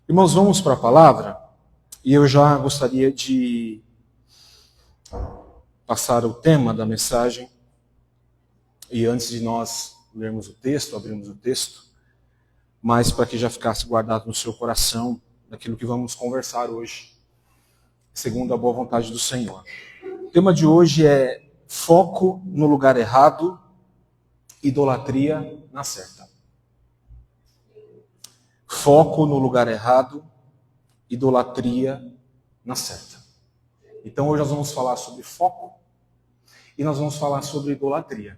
Irmãos, vamos para a palavra e eu já gostaria de passar o tema da mensagem. E antes de nós lermos o texto, abrirmos o texto, mas para que já ficasse guardado no seu coração daquilo que vamos conversar hoje, segundo a boa vontade do Senhor. O tema de hoje é foco no lugar errado, idolatria na certa. Foco no lugar errado, idolatria na certa. Então hoje nós vamos falar sobre foco e nós vamos falar sobre idolatria.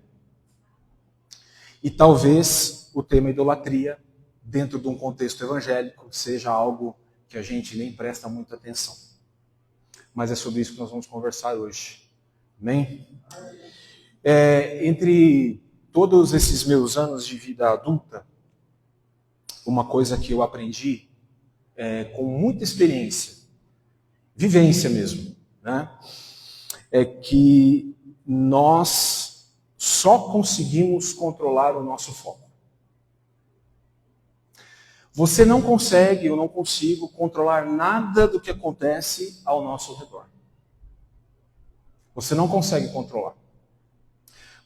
E talvez o tema idolatria, dentro de um contexto evangélico, seja algo que a gente nem presta muita atenção. Mas é sobre isso que nós vamos conversar hoje. Amém? Entre todos esses meus anos de vida adulta, uma coisa que eu aprendi com muita experiência, vivência mesmo, né? É que nós só conseguimos controlar o nosso foco. Você não consegue, eu não consigo controlar nada do que acontece ao nosso redor. Você não consegue controlar.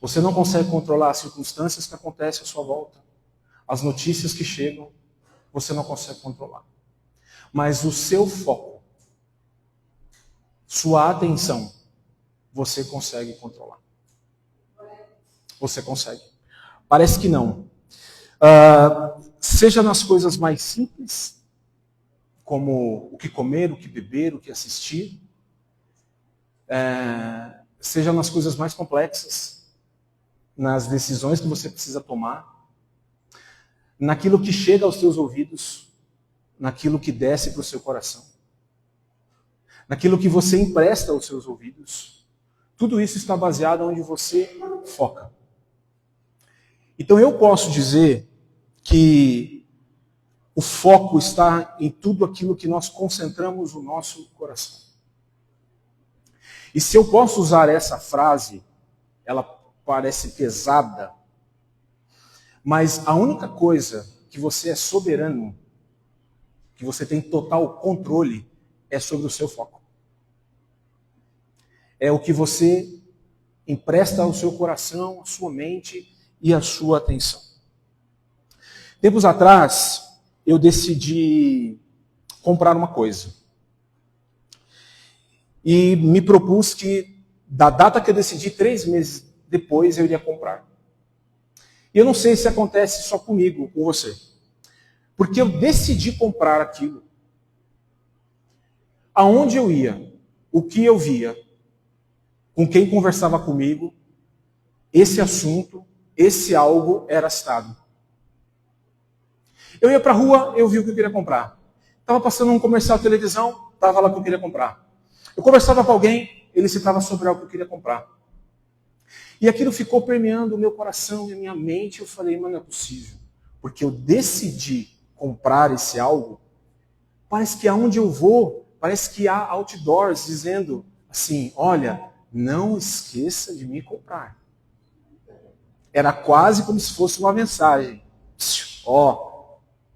Você não consegue controlar as circunstâncias que acontecem à sua volta. As notícias que chegam, você não consegue controlar. Mas o seu foco, sua atenção, você consegue controlar. Você consegue. Parece que não. Seja nas coisas mais simples, como o que comer, o que beber, o que assistir. Seja nas coisas mais complexas, nas decisões que você precisa tomar. Naquilo que chega aos seus ouvidos, naquilo que desce para o seu coração, naquilo que você empresta aos seus ouvidos. Tudo isso está baseado onde você foca. Então eu posso dizer que o foco está em tudo aquilo que nós concentramos o nosso coração. E se eu posso usar essa frase, ela parece pesada, mas a única coisa que você é soberano, que você tem total controle, é sobre o seu foco. É o que você empresta ao seu coração, à sua mente e à sua atenção. Tempos atrás, eu decidi comprar uma coisa. E me propus que, da data que eu decidi, 3 meses depois, eu iria comprar. E eu não sei se acontece só comigo, com você. Porque eu decidi comprar aquilo. Aonde eu ia, o que eu via, com quem conversava comigo, esse assunto, esse algo era citado. Eu ia para a rua, eu vi o que eu queria comprar. Estava passando um comercial de televisão, estava lá o que eu queria comprar. Eu conversava com alguém, ele citava sobre algo que eu queria comprar. E aquilo ficou permeando o meu coração e a minha mente. Eu falei, mas não é possível. Porque eu decidi comprar esse algo. Parece que aonde eu vou, parece que há outdoors dizendo assim, olha, não esqueça de me comprar. Era quase como se fosse uma mensagem.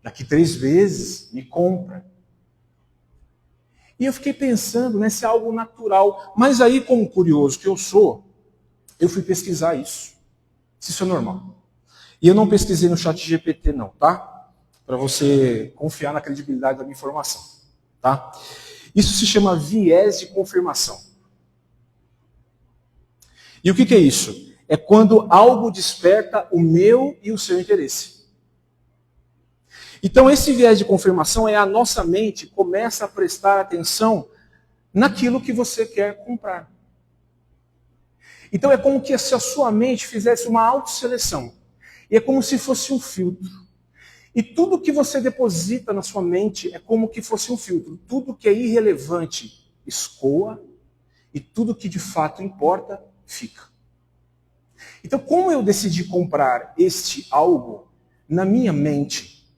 Daqui 3 vezes, me compra. E eu fiquei pensando, né, se é algo natural. Mas aí, como curioso que eu sou, eu fui pesquisar isso. Se isso é normal. E eu não pesquisei no ChatGPT não, tá? Para você confiar na credibilidade da minha informação, tá? Isso se chama viés de confirmação. E o que é isso? É quando algo desperta o meu e o seu interesse. Então esse viés de confirmação é a nossa mente começa a prestar atenção naquilo que você quer comprar. Então é como se a sua mente fizesse uma autosseleção. E é como se fosse um filtro. E tudo que você deposita na sua mente é como que fosse um filtro. Tudo que é irrelevante escoa e tudo que de fato importa fica. Então como eu decidi comprar este algo na minha mente,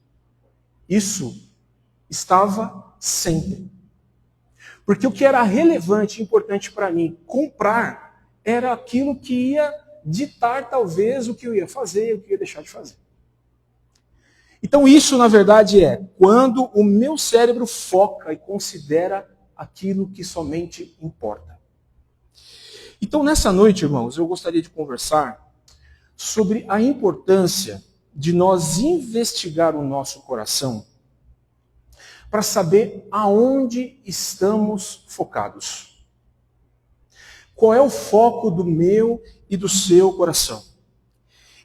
isso estava sempre. Porque o que era relevante e importante para mim comprar era aquilo que ia ditar talvez o que eu ia fazer, o que eu ia deixar de fazer. Então isso, na verdade, é quando o meu cérebro foca e considera aquilo que somente importa. Então, nessa noite, irmãos, eu gostaria de conversar sobre a importância de nós investigar o nosso coração para saber aonde estamos focados. Qual é o foco do meu e do seu coração?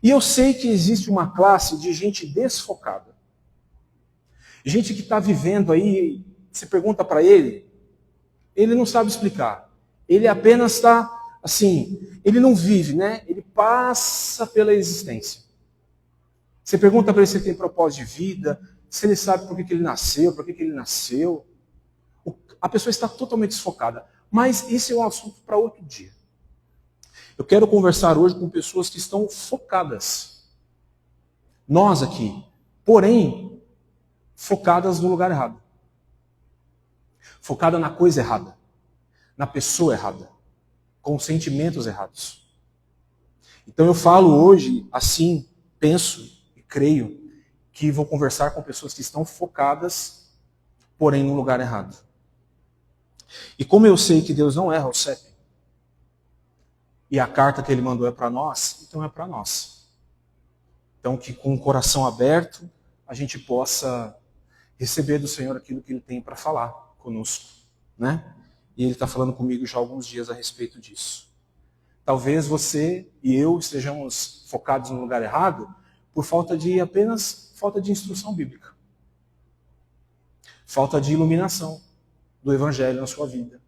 E eu sei que existe uma classe de gente desfocada. Gente que está vivendo aí, você pergunta para ele não sabe explicar. Ele apenas está, assim, ele não vive, né? Ele passa pela existência. Você pergunta para ele se ele tem propósito de vida, se ele sabe por que ele nasceu, por que ele nasceu. A pessoa está totalmente desfocada. Mas esse é um assunto para outro dia. Eu quero conversar hoje com pessoas que estão focadas. Nós aqui, porém, focadas no lugar errado. Focada na coisa errada. Na pessoa errada. Com sentimentos errados. Então eu falo hoje, assim, penso e creio, que vou conversar com pessoas que estão focadas, porém no lugar errado. E como eu sei que Deus não erra o CEP, e a carta que Ele mandou é para nós, então é para nós. Então que com o coração aberto, a gente possa receber do Senhor aquilo que Ele tem para falar conosco, né? E Ele está falando comigo já há alguns dias a respeito disso. Talvez você e eu estejamos focados no lugar errado por apenas falta de instrução bíblica. Falta de iluminação do Evangelho na sua vida.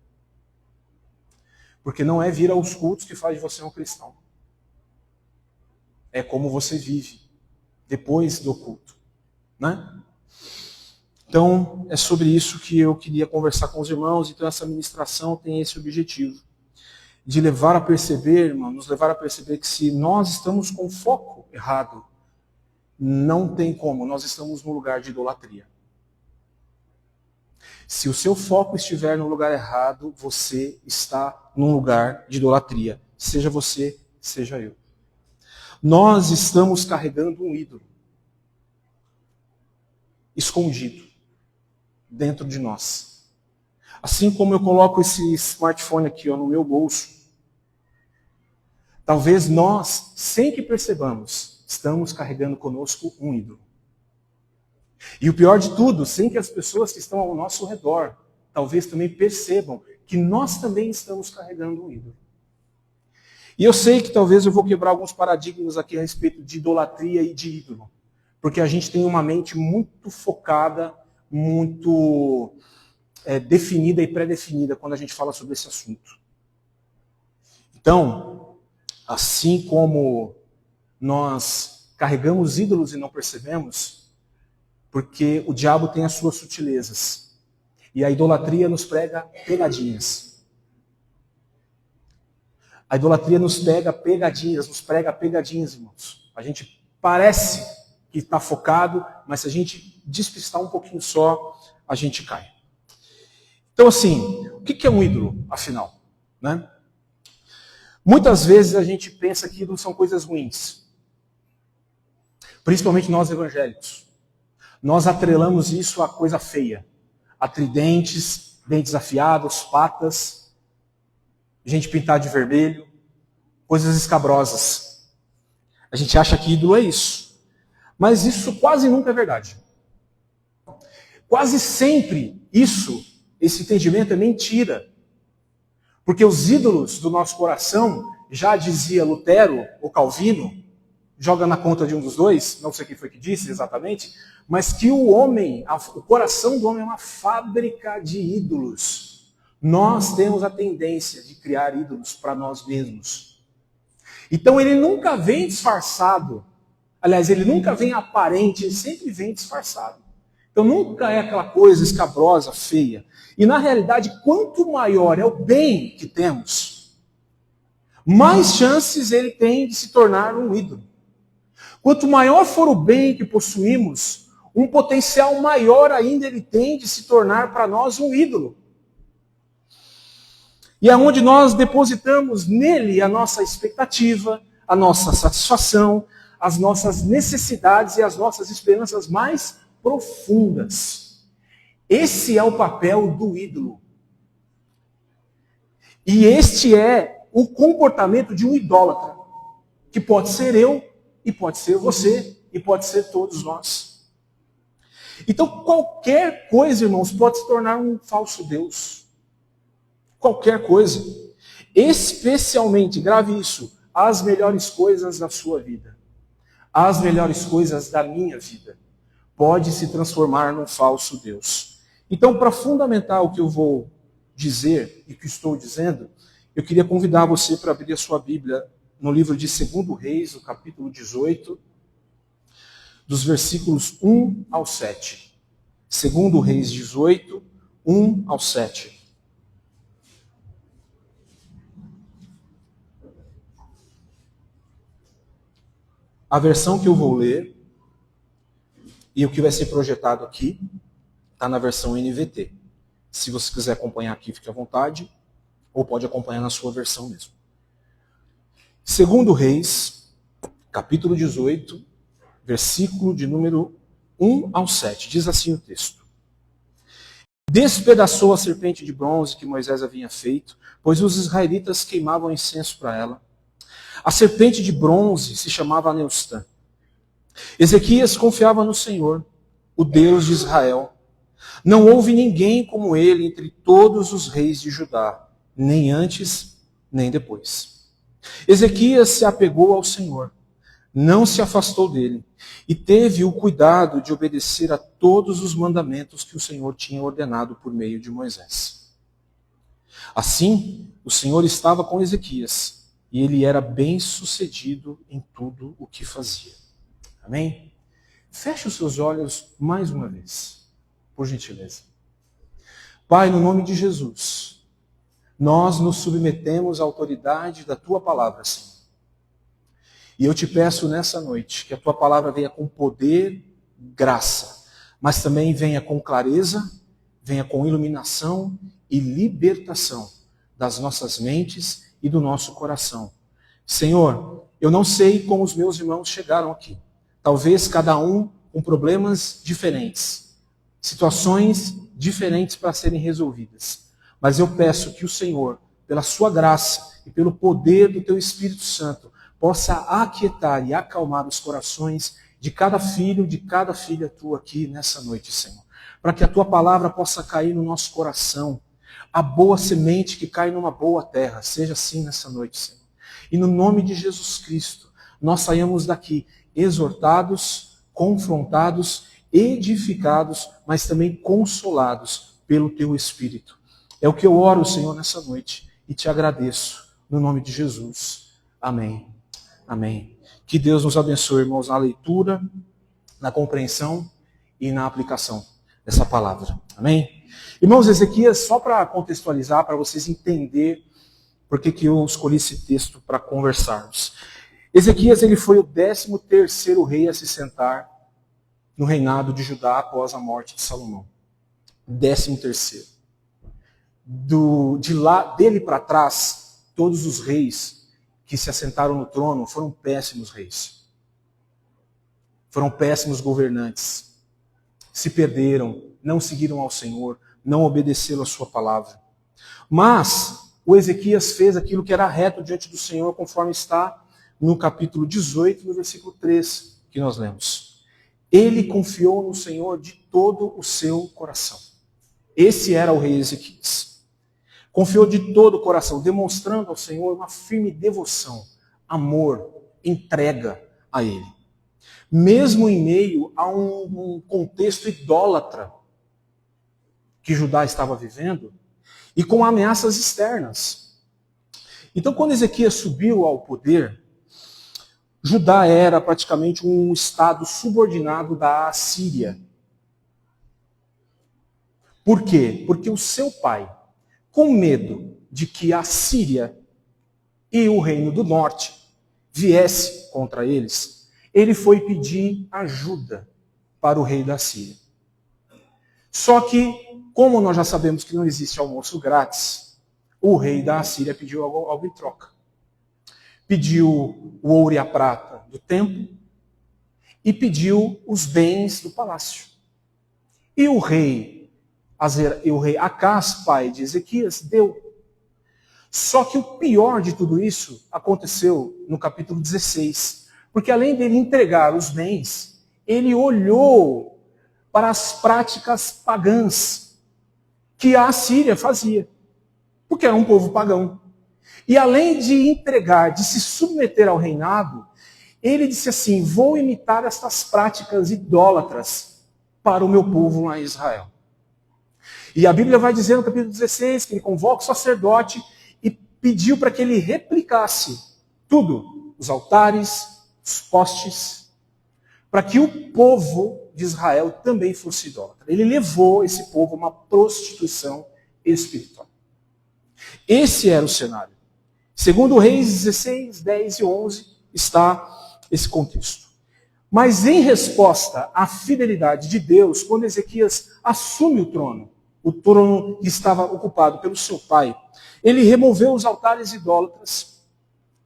Porque não é vir aos cultos que faz de você um cristão. É como você vive depois do culto, né? Então, é sobre isso que eu queria conversar com os irmãos. Então, essa ministração tem esse objetivo. De levar a perceber, irmão, nos levar a perceber que se nós estamos com foco errado, não tem como, nós estamos no lugar de idolatria. Se o seu foco estiver no lugar errado, você está num lugar de idolatria. Seja você, seja eu. Nós estamos carregando um ídolo. Escondido. Dentro de nós. Assim como eu coloco esse smartphone aqui no meu bolso. Talvez nós, sem que percebamos, estamos carregando conosco um ídolo. E o pior de tudo, sem que as pessoas que estão ao nosso redor, talvez também percebam que nós também estamos carregando um ídolo. E eu sei que talvez eu vou quebrar alguns paradigmas aqui a respeito de idolatria e de ídolo. Porque a gente tem uma mente muito focada, muito definida e pré-definida quando a gente fala sobre esse assunto. Então, assim como nós carregamos ídolos e não percebemos, porque o diabo tem as suas sutilezas. E a idolatria nos prega pegadinhas. A idolatria nos prega pegadinhas, irmãos. A gente parece que está focado, mas se a gente despistar um pouquinho só, a gente cai. Então, assim, o que é um ídolo, afinal? Né? Muitas vezes a gente pensa que ídolos são coisas ruins. Principalmente nós evangélicos. Nós atrelamos isso a coisa feia. A tridentes, dentes afiados, patas, gente pintada de vermelho, coisas escabrosas. A gente acha que ídolo é isso. Mas isso quase nunca é verdade. Quase sempre esse entendimento é mentira. Porque os ídolos do nosso coração, já dizia Lutero ou Calvino, joga na conta de um dos dois, não sei quem foi que disse exatamente, mas que o coração do homem é uma fábrica de ídolos. Nós temos a tendência de criar ídolos para nós mesmos. Então ele nunca vem disfarçado. Aliás, ele nunca vem aparente, ele sempre vem disfarçado. Então nunca é aquela coisa escabrosa, feia. E na realidade, quanto maior é o bem que temos, mais chances ele tem de se tornar um ídolo. Quanto maior for o bem que possuímos, um potencial maior ainda ele tem de se tornar para nós um ídolo. E é onde nós depositamos nele a nossa expectativa, a nossa satisfação, as nossas necessidades e as nossas esperanças mais profundas. Esse é o papel do ídolo. E este é o comportamento de um idólatra, que pode ser eu, e pode ser você, e pode ser todos nós. Então, qualquer coisa, irmãos, pode se tornar um falso Deus. Qualquer coisa. Especialmente, grave isso, as melhores coisas da sua vida, as melhores coisas da minha vida, pode se transformar num falso Deus. Então, para fundamentar o que eu vou dizer e o que estou dizendo, eu queria convidar você para abrir a sua Bíblia no livro de 2 Reis, no capítulo 18, dos versículos 1 ao 7. 2 Reis 18, 1 ao 7. A versão que eu vou ler e o que vai ser projetado aqui está na versão NVT. Se você quiser acompanhar aqui, fique à vontade, ou pode acompanhar na sua versão mesmo. 2 Reis, capítulo 18, versículo de número 1 ao 7. Diz assim o texto. Despedaçou a serpente de bronze que Moisés havia feito, pois os israelitas queimavam incenso para ela. A serpente de bronze se chamava Neustã. Ezequias confiava no Senhor, o Deus de Israel. Não houve ninguém como ele entre todos os reis de Judá, nem antes, nem depois. Ezequias se apegou ao Senhor, não se afastou dele, e teve o cuidado de obedecer a todos os mandamentos que o Senhor tinha ordenado por meio de Moisés. Assim, o Senhor estava com Ezequias, e ele era bem-sucedido em tudo o que fazia. Amém? Feche os seus olhos mais uma vez, por gentileza. Pai, no nome de Jesus, nós nos submetemos à autoridade da Tua palavra, Senhor. E eu te peço nessa noite que a Tua palavra venha com poder, graça, mas também venha com clareza, venha com iluminação e libertação das nossas mentes e do nosso coração. Senhor, eu não sei como os meus irmãos chegaram aqui. Talvez cada um com problemas diferentes, situações diferentes para serem resolvidas. Mas eu peço que o Senhor, pela sua graça e pelo poder do Teu Espírito Santo, possa aquietar e acalmar os corações de cada filho, de cada filha Tua aqui nessa noite, Senhor. Para que a Tua palavra possa cair no nosso coração. A boa semente que cai numa boa terra. Seja assim nessa noite, Senhor. E no nome de Jesus Cristo, nós saímos daqui exortados, confrontados, edificados, mas também consolados pelo Teu Espírito. É o que eu oro, Senhor, nessa noite e te agradeço, no nome de Jesus. Amém. Amém. Que Deus nos abençoe, irmãos, na leitura, na compreensão e na aplicação dessa palavra. Amém? Irmãos, Ezequias, só para contextualizar, para vocês entenderem por que eu escolhi esse texto para conversarmos. Ezequias ele foi o 13º rei a se sentar no reinado de Judá após a morte de Salomão. 13º. Dele para trás, todos os reis que se assentaram no trono foram péssimos reis. Foram péssimos governantes. Se perderam, não seguiram ao Senhor, não obedeceram a sua palavra. Mas o Ezequias fez aquilo que era reto diante do Senhor, conforme está no capítulo 18, no versículo 3, que nós lemos. Ele confiou no Senhor de todo o seu coração. Esse era o rei Ezequias. Confiou de todo o coração, demonstrando ao Senhor uma firme devoção, amor, entrega a Ele. Mesmo em meio a um contexto idólatra que Judá estava vivendo, e com ameaças externas. Então, quando Ezequias subiu ao poder, Judá era praticamente um estado subordinado da Assíria. Por quê? Porque o seu pai, com medo de que a Síria e o reino do norte viesse contra eles, ele foi pedir ajuda para o rei da Síria. Só que, como nós já sabemos que não existe almoço grátis, o rei da Assíria pediu algo em troca. Pediu o ouro e a prata do templo, e pediu os bens do palácio. E o rei Acás, pai de Ezequias, deu. Só que o pior de tudo isso aconteceu no capítulo 16. Porque além dele entregar os bens, ele olhou para as práticas pagãs que a Assíria fazia. Porque era um povo pagão. E além de entregar, de se submeter ao reinado, ele disse assim: vou imitar estas práticas idólatras para o meu povo lá em Israel. E a Bíblia vai dizer no capítulo 16 que ele convoca o sacerdote e pediu para que ele replicasse tudo, os altares, os postes, para que o povo de Israel também fosse idólatra. Ele levou esse povo a uma prostituição espiritual. Esse era o cenário. Segundo Reis 16, 10 e 11 está esse contexto. Mas em resposta à fidelidade de Deus, quando Ezequias assume o trono que estava ocupado pelo seu pai, ele removeu os altares idólatras,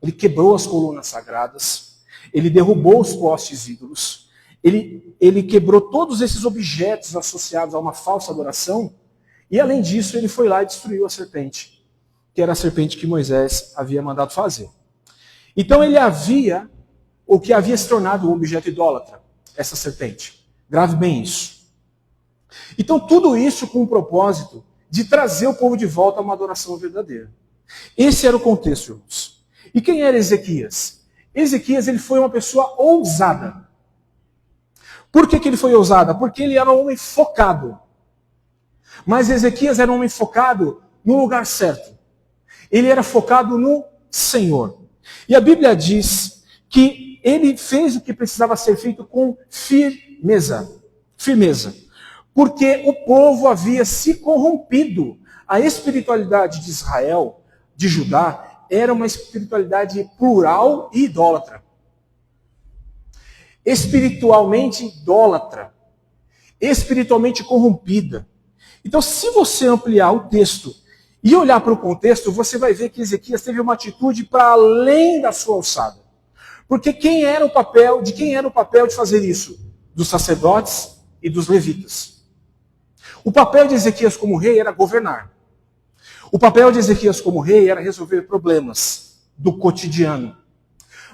ele quebrou as colunas sagradas, ele derrubou os postes ídolos, ele quebrou todos esses objetos associados a uma falsa adoração, e além disso ele foi lá e destruiu a serpente, que era a serpente que Moisés havia mandado fazer. Então ele havia, o que havia se tornado um objeto idólatra, essa serpente. Grave bem isso. Então tudo isso com o propósito de trazer o povo de volta a uma adoração verdadeira. Esse era o contexto, irmãos. E quem era Ezequias? Ezequias, ele foi uma pessoa ousada. Por que ele foi ousada? Porque ele era um homem focado. Mas Ezequias era um homem focado no lugar certo. Ele era focado no Senhor. E a Bíblia diz que ele fez o que precisava ser feito com firmeza. Porque o povo havia se corrompido. A espiritualidade de Israel, de Judá, era uma espiritualidade plural e idólatra. Espiritualmente idólatra. Espiritualmente corrompida. Então, se você ampliar o texto e olhar para o contexto, você vai ver que Ezequias teve uma atitude para além da sua alçada. Porque de quem era o papel de fazer isso? Dos sacerdotes e dos levitas. O papel de Ezequias como rei era governar. O papel de Ezequias como rei era resolver problemas do cotidiano.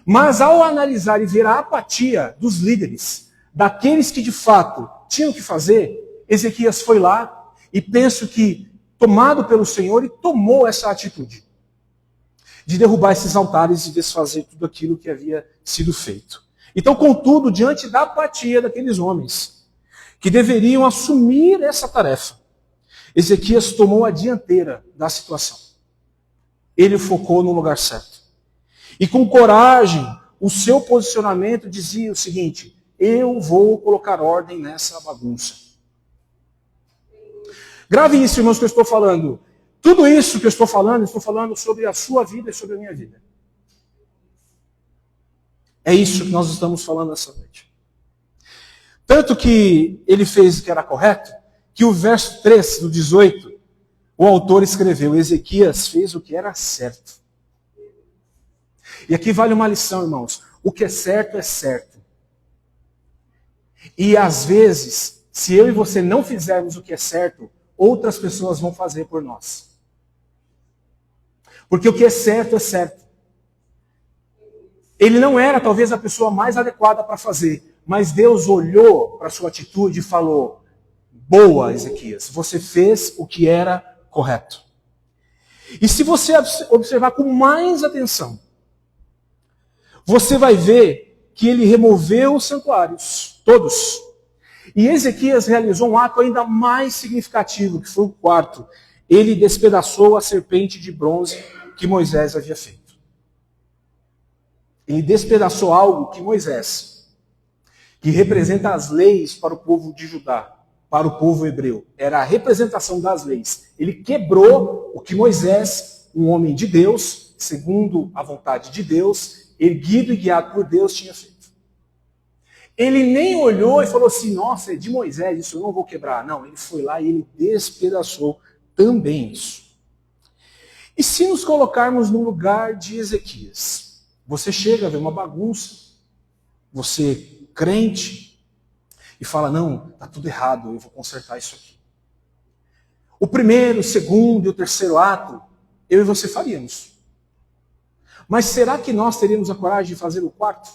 Mas ao analisar e ver a apatia dos líderes, daqueles que de fato tinham que fazer, Ezequias foi lá e penso que, tomado pelo Senhor, e tomou essa atitude de derrubar esses altares e desfazer tudo aquilo que havia sido feito. Então, contudo, diante da apatia daqueles homens que deveriam assumir essa tarefa, Ezequias tomou a dianteira da situação. Ele focou no lugar certo. E com coragem, o seu posicionamento dizia o seguinte: eu vou colocar ordem nessa bagunça. Grave isso, irmãos, que eu estou falando. Tudo isso que eu estou falando sobre a sua vida e sobre a minha vida. É isso que nós estamos falando essa noite. Tanto que ele fez o que era correto, que o verso 3 do 18, o autor escreveu: Ezequias fez o que era certo. E aqui vale uma lição, irmãos. O que é certo é certo. E às vezes, se eu e você não fizermos o que é certo, outras pessoas vão fazer por nós. Porque o que é certo é certo. Ele não era talvez a pessoa mais adequada para fazer, mas Deus olhou para a sua atitude e falou: boa, Ezequias, você fez o que era correto. E se você observar com mais atenção, você vai ver que ele removeu os santuários, todos. E Ezequias realizou um ato ainda mais significativo, que foi o quarto. Ele despedaçou a serpente de bronze que Moisés havia feito. Ele despedaçou algo que Moisés, que representa as leis para o povo de Judá, para o povo hebreu, era a representação das leis. Ele quebrou o que Moisés, um homem de Deus, segundo a vontade de Deus, erguido e guiado por Deus, tinha feito. Ele nem olhou e falou assim: nossa, é de Moisés, isso eu não vou quebrar. Não, ele foi lá e ele despedaçou também isso. E se nos colocarmos no lugar de Ezequias, você chega a ver uma bagunça, você crente e fala, não, está tudo errado, eu vou consertar isso aqui. O primeiro, o segundo e o terceiro ato, eu e você faríamos. Mas será que nós teríamos a coragem de fazer o quarto?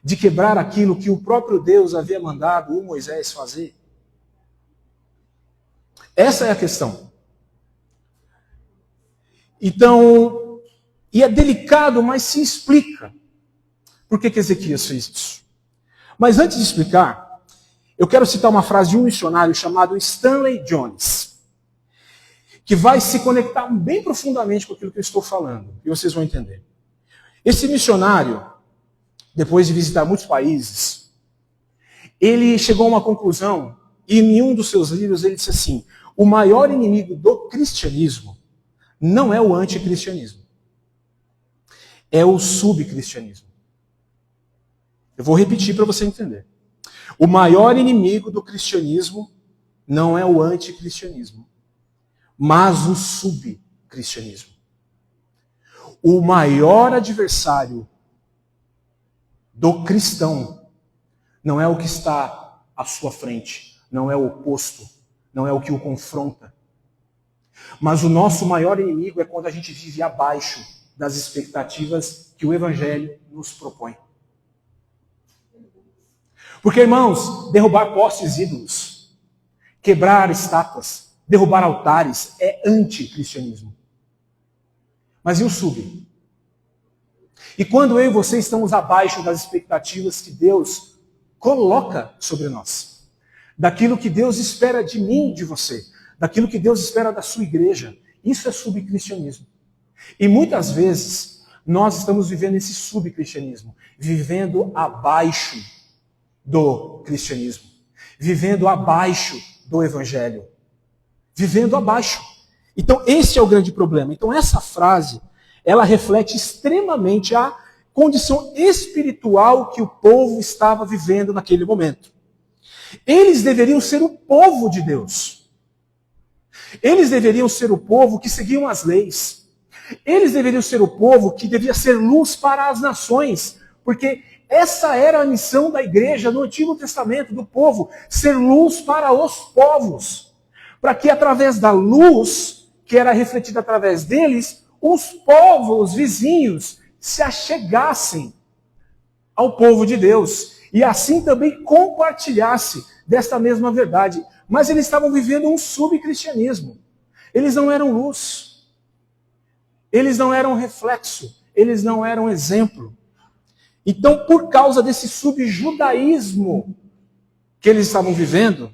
De quebrar aquilo que o próprio Deus havia mandado o Moisés fazer? Essa é a questão. Então, e é delicado, mas se explica. Por que Ezequias fez isso? Mas antes de explicar, eu quero citar uma frase de um missionário chamado Stanley Jones, que vai se conectar bem profundamente com aquilo que eu estou falando, e vocês vão entender. Esse missionário, depois de visitar muitos países, ele chegou a uma conclusão, e em um dos seus livros ele disse assim, o maior inimigo do cristianismo não é o anticristianismo, é o subcristianismo. Eu vou repetir para você entender. O maior inimigo do cristianismo não é o anticristianismo, mas o subcristianismo. O maior adversário do cristão não é o que está à sua frente, não é o oposto, não é o que o confronta. Mas o nosso maior inimigo é quando a gente vive abaixo das expectativas que o Evangelho nos propõe. Porque, irmãos, derrubar postes ídolos, quebrar estátuas, derrubar altares é anticristianismo. Mas e o sub? E quando eu e você estamos abaixo das expectativas que Deus coloca sobre nós, daquilo que Deus espera de mim e de você, daquilo que Deus espera da sua igreja, isso é subcristianismo. E muitas vezes nós estamos vivendo esse subcristianismo, vivendo abaixo do cristianismo, vivendo abaixo do evangelho, vivendo abaixo. Então esse é o grande problema. Então essa frase, ela reflete extremamente a condição espiritual que o povo estava vivendo naquele momento. Eles deveriam ser o povo de Deus. Eles deveriam ser o povo que seguiam as leis. Eles deveriam ser o povo que devia ser luz para as nações, porque essa era a missão da igreja no Antigo Testamento, do povo, ser luz para os povos, para que através da luz, que era refletida através deles, os povos vizinhos se achegassem ao povo de Deus, e assim também compartilhasse desta mesma verdade. Mas eles estavam vivendo um subcristianismo. Eles não eram luz, eles não eram reflexo, eles não eram exemplo. Então, por causa desse subjudaísmo que eles estavam vivendo,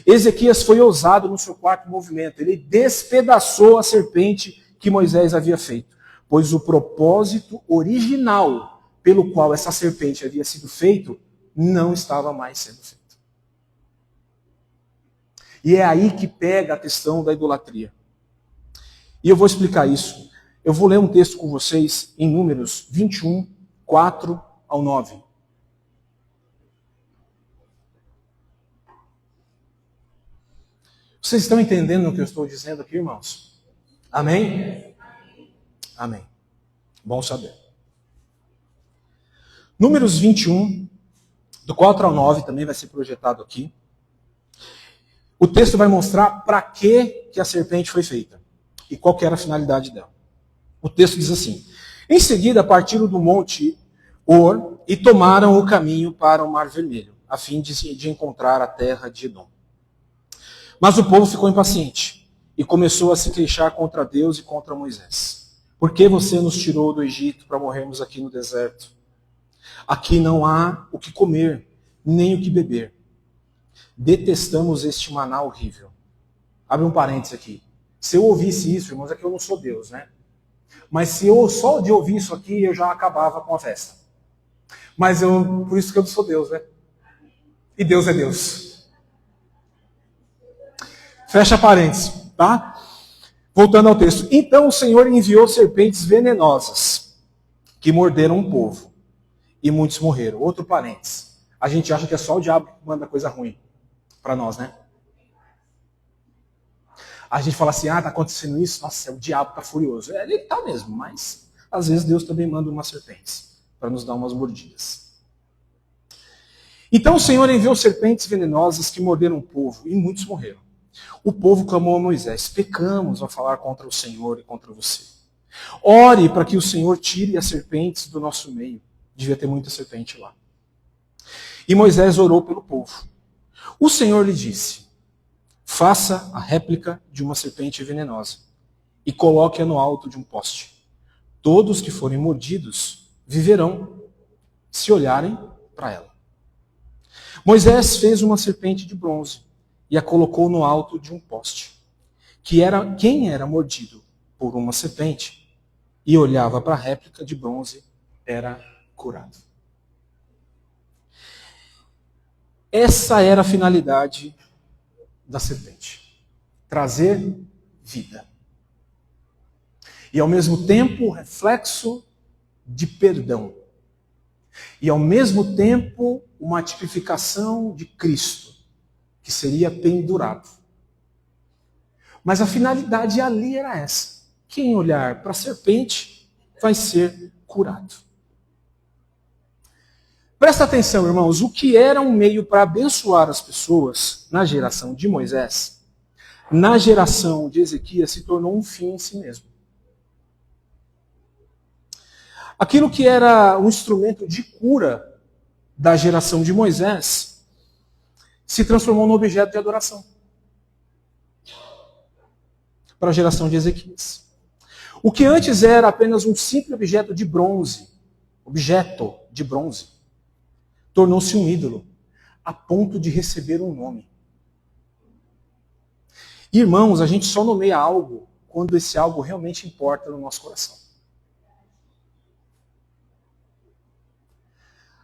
Ezequias foi ousado no seu quarto movimento. Ele despedaçou a serpente que Moisés havia feito, pois o propósito original pelo qual essa serpente havia sido feito não estava mais sendo feito. E é aí que pega a questão da idolatria. E eu vou explicar isso. Eu vou ler um texto com vocês em Números 21, 4 ao 9. Vocês estão entendendo o que eu estou dizendo aqui, irmãos? Amém? Amém. Bom saber. Números 21, do 4 ao 9, também vai ser projetado aqui. O texto vai mostrar para que a serpente foi feita e qual que era a finalidade dela. O texto diz assim: em seguida partiram do monte Or e tomaram o caminho para o Mar Vermelho, a fim de encontrar a terra de Edom. Mas o povo ficou impaciente e começou a se queixar contra Deus e contra Moisés. Por que você nos tirou do Egito para morrermos aqui no deserto? Aqui não há o que comer, nem o que beber. Detestamos este maná horrível. Abre um parênteses aqui. Se eu ouvisse isso, irmãos, é que eu não sou Deus, né? Mas se eu só de ouvir isso aqui, eu já acabava com a festa. Mas por isso que eu não sou Deus, né? E Deus é Deus. Fecha parênteses, tá? Voltando ao texto. Então o Senhor enviou serpentes venenosas que morderam o povo. E muitos morreram. Outro parênteses. A gente acha que é só o diabo que manda coisa ruim para nós, né? A gente fala assim, tá acontecendo isso, nossa, o diabo tá furioso. Ele tá mesmo, mas às vezes Deus também manda umas serpentes para nos dar umas mordidas. Então o Senhor enviou serpentes venenosas que morderam o povo, e muitos morreram. O povo clamou a Moisés: pecamos ao falar contra o Senhor e contra você. Ore para que o Senhor tire as serpentes do nosso meio. Devia ter muita serpente lá. E Moisés orou pelo povo. O Senhor lhe disse: faça a réplica de uma serpente venenosa e coloque-a no alto de um poste. Todos que forem mordidos viverão se olharem para ela. Moisés fez uma serpente de bronze e a colocou no alto de um poste. Quem era mordido por uma serpente e olhava para a réplica de bronze era curado. Essa era a finalidade da serpente: trazer vida. E ao mesmo tempo o reflexo de perdão. E ao mesmo tempo uma tipificação de Cristo, que seria pendurado. Mas a finalidade ali era essa: quem olhar para a serpente vai ser curado. Presta atenção, irmãos, o que era um meio para abençoar as pessoas na geração de Moisés, na geração de Ezequias se tornou um fim em si mesmo. Aquilo que era um instrumento de cura da geração de Moisés se transformou num objeto de adoração para a geração de Ezequias. O que antes era apenas um simples objeto de bronze, tornou-se um ídolo, a ponto de receber um nome. Irmãos, a gente só nomeia algo quando esse algo realmente importa no nosso coração.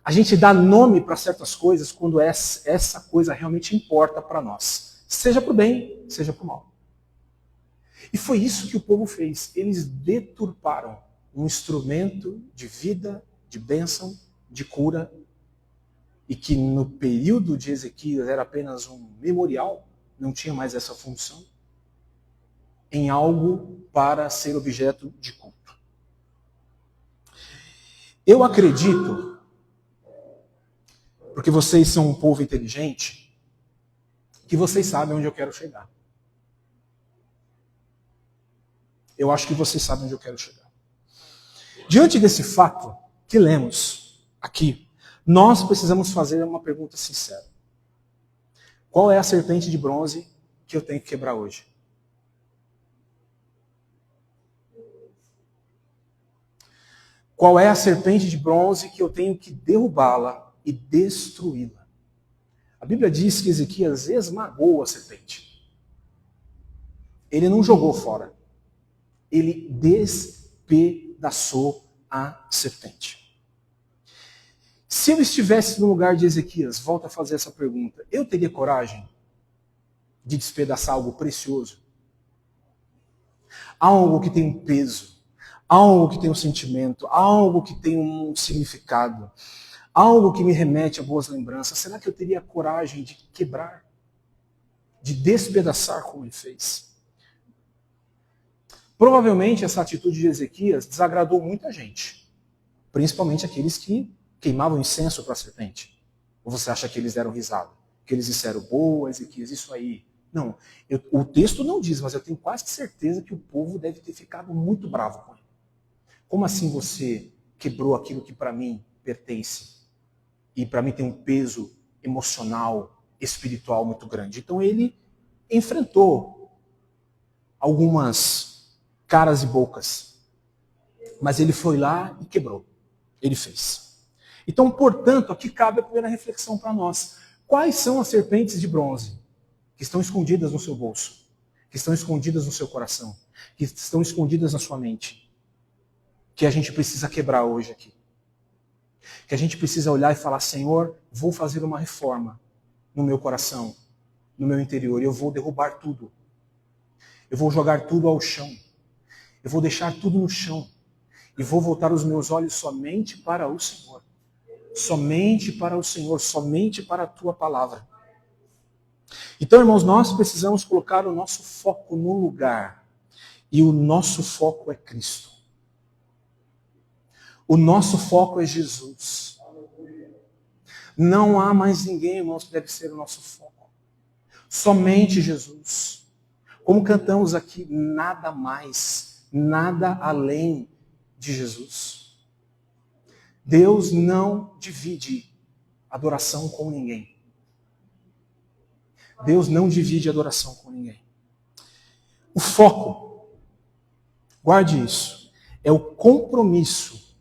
A gente dá nome para certas coisas quando essa coisa realmente importa para nós. Seja para o bem, seja para o mal. E foi isso que o povo fez. Eles deturparam um instrumento de vida, de bênção, de cura, e que no período de Ezequias era apenas um memorial, não tinha mais essa função, em algo para ser objeto de culto. Eu acredito, porque vocês são um povo inteligente, que vocês sabem onde eu quero chegar. Eu acho que vocês sabem onde eu quero chegar. Diante desse fato que lemos aqui, nós precisamos fazer uma pergunta sincera. Qual é a serpente de bronze que eu tenho que quebrar hoje? Qual é a serpente de bronze que eu tenho que derrubá-la e destruí-la? A Bíblia diz que Ezequias esmagou a serpente. Ele não jogou fora. Ele despedaçou a serpente. Se eu estivesse no lugar de Ezequias, volto a fazer essa pergunta, eu teria coragem de despedaçar algo precioso? Algo que tem um peso, algo que tem um sentimento, algo que tem um significado, algo que me remete a boas lembranças. Será que eu teria coragem de quebrar, de despedaçar como ele fez? Provavelmente essa atitude de Ezequias desagradou muita gente, principalmente aqueles que queimavam incenso para a serpente. Ou você acha que eles deram risada? Que eles disseram: boa, Ezequias, isso aí. Não, o texto não diz, mas eu tenho quase certeza que o povo deve ter ficado muito bravo com ele. Como assim você quebrou aquilo que para mim pertence? E para mim tem um peso emocional, espiritual muito grande. Então ele enfrentou algumas caras e bocas. Mas ele foi lá e quebrou. Ele fez. Então, portanto, aqui cabe a primeira reflexão para nós. Quais são as serpentes de bronze que estão escondidas no seu bolso? Que estão escondidas no seu coração? Que estão escondidas na sua mente? Que a gente precisa quebrar hoje aqui. Que a gente precisa olhar e falar: Senhor, vou fazer uma reforma no meu coração, no meu interior. E eu vou derrubar tudo. Eu vou jogar tudo ao chão. Eu vou deixar tudo no chão. E vou voltar os meus olhos somente para o Senhor. Somente para o Senhor, somente para a tua palavra. Então, irmãos, nós precisamos colocar o nosso foco no lugar. E o nosso foco é Cristo. O nosso foco é Jesus. Não há mais ninguém, irmãos, que deve ser o nosso foco. Somente Jesus. Como cantamos aqui, nada mais, nada além de Jesus. Deus não divide adoração com ninguém. Deus não divide adoração com ninguém. O foco, guarde isso, é o compromisso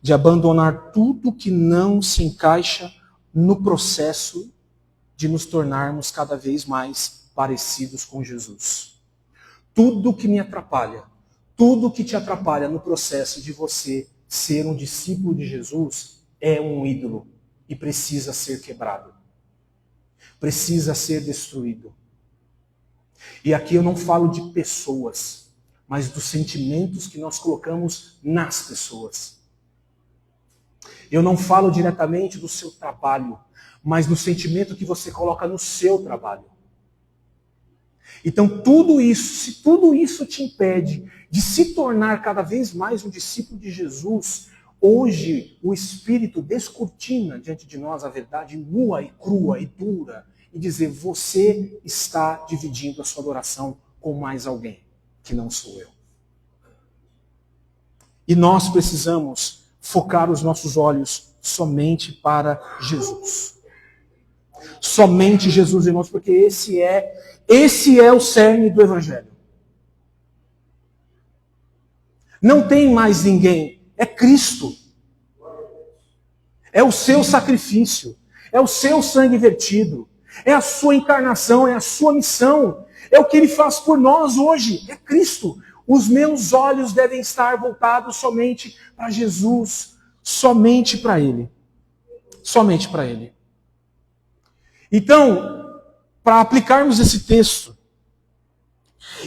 de abandonar tudo que não se encaixa no processo de nos tornarmos cada vez mais parecidos com Jesus. Tudo que me atrapalha, tudo que te atrapalha no processo de você ser um discípulo de Jesus é um ídolo e precisa ser quebrado. Precisa ser destruído. E aqui eu não falo de pessoas, mas dos sentimentos que nós colocamos nas pessoas. Eu não falo diretamente do seu trabalho, mas do sentimento que você coloca no seu trabalho. Então tudo isso, se tudo isso te impede de se tornar cada vez mais um discípulo de Jesus, hoje o Espírito descortina diante de nós a verdade nua e crua e dura e dizer, você está dividindo a sua adoração com mais alguém, que não sou eu. E nós precisamos focar os nossos olhos somente para Jesus. Somente Jesus, irmãos, porque esse é o cerne do Evangelho. Não tem mais ninguém, é Cristo. É o seu sacrifício, é o seu sangue vertido, é a sua encarnação, é a sua missão, é o que Ele faz por nós hoje, é Cristo. Os meus olhos devem estar voltados somente para Jesus, somente para Ele. Somente para Ele. Então, para aplicarmos esse texto,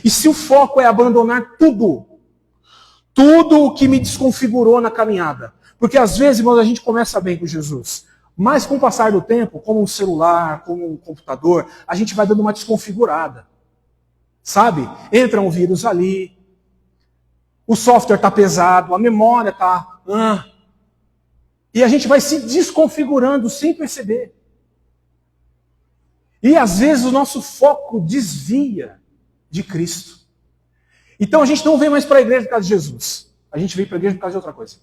e se o foco é abandonar tudo o que me desconfigurou na caminhada, porque às vezes, irmãos, a gente começa bem com Jesus, mas com o passar do tempo, como um celular, como um computador, a gente vai dando uma desconfigurada. Sabe? Entra um vírus ali, o software está pesado, a memória está... e a gente vai se desconfigurando sem perceber. E às vezes o nosso foco desvia de Cristo. Então a gente não vem mais para a igreja por causa de Jesus. A gente vem para a igreja por causa de outra coisa.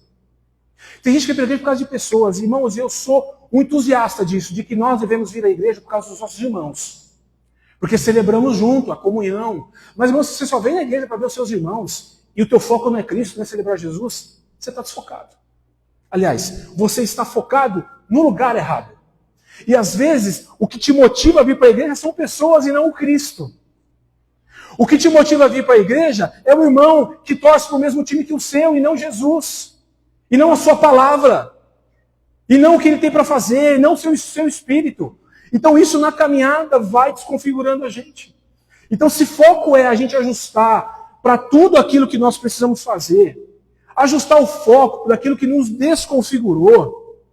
Tem gente que vem para a igreja por causa de pessoas. Irmãos, eu sou um entusiasta disso, de que nós devemos vir à igreja por causa dos nossos irmãos. Porque celebramos junto a comunhão. Mas, irmãos, se você só vem na igreja para ver os seus irmãos, e o teu foco não é Cristo, não é celebrar Jesus, você está desfocado. Aliás, você está focado no lugar errado. E às vezes, o que te motiva a vir para a igreja são pessoas e não o Cristo. O que te motiva a vir para a igreja é o irmão que torce para o mesmo time que o seu, e não Jesus. E não a sua palavra. E não o que ele tem para fazer, e não o seu espírito. Então isso na caminhada vai desconfigurando a gente. Então se foco é a gente ajustar para tudo aquilo que nós precisamos fazer, ajustar o foco daquilo que nos desconfigurou,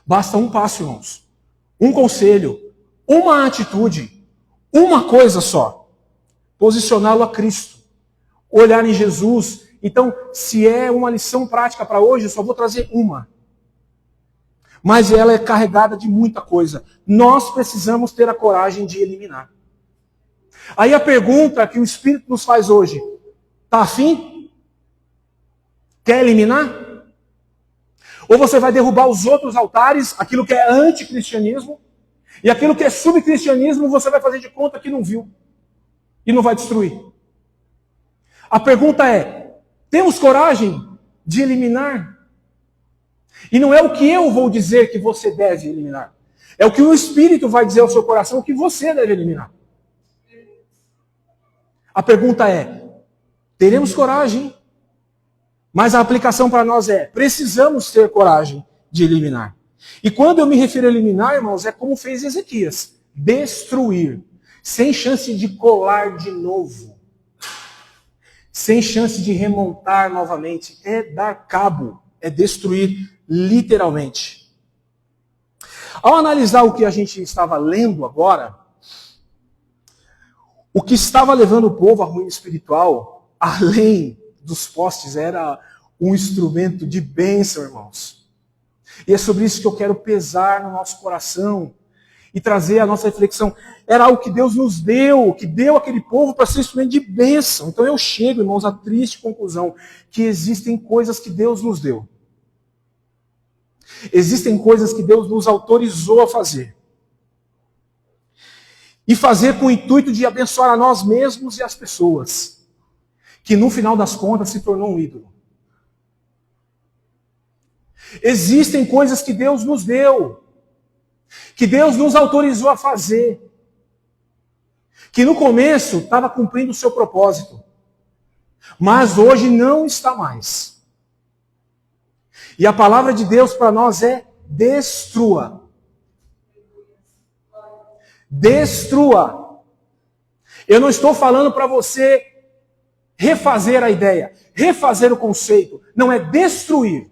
basta um passo, irmãos. Um conselho, uma atitude, uma coisa só. Posicioná-lo a Cristo. Olhar em Jesus. Então, se é uma lição prática para hoje, eu só vou trazer uma. Mas ela é carregada de muita coisa. Nós precisamos ter a coragem de eliminar. Aí a pergunta que o Espírito nos faz hoje, está afim? Quer eliminar? Ou você vai derrubar os outros altares, aquilo que é anticristianismo, e aquilo que é subcristianismo você vai fazer de conta que não viu. E não vai destruir. A pergunta é, temos coragem de eliminar? E não é o que eu vou dizer que você deve eliminar. É o que o Espírito vai dizer ao seu coração que você deve eliminar. A pergunta é, teremos coragem? Mas a aplicação para nós é, precisamos ter coragem de eliminar. E quando eu me refiro a eliminar, irmãos, é como fez Ezequias. Destruir. Sem chance de colar de novo. Sem chance de remontar novamente. É dar cabo. É destruir literalmente. Ao analisar o que a gente estava lendo agora, o que estava levando o povo à ruína espiritual, além dos postes, era um instrumento de bênção, irmãos. E é sobre isso que eu quero pesar no nosso coração e trazer a nossa reflexão. Era algo que Deus nos deu, que deu aquele povo para ser instrumento de bênção. Então eu chego, irmãos, à triste conclusão que existem coisas que Deus nos deu. Existem coisas que Deus nos autorizou a fazer. E fazer com o intuito de abençoar a nós mesmos e as pessoas. Que no final das contas se tornou um ídolo. Existem coisas que Deus nos deu. Que Deus nos autorizou a fazer. Que no começo estava cumprindo o seu propósito. Mas hoje não está mais. E a palavra de Deus para nós é destrua. Destrua. Eu não estou falando para você refazer a ideia, refazer o conceito. Não é destruir.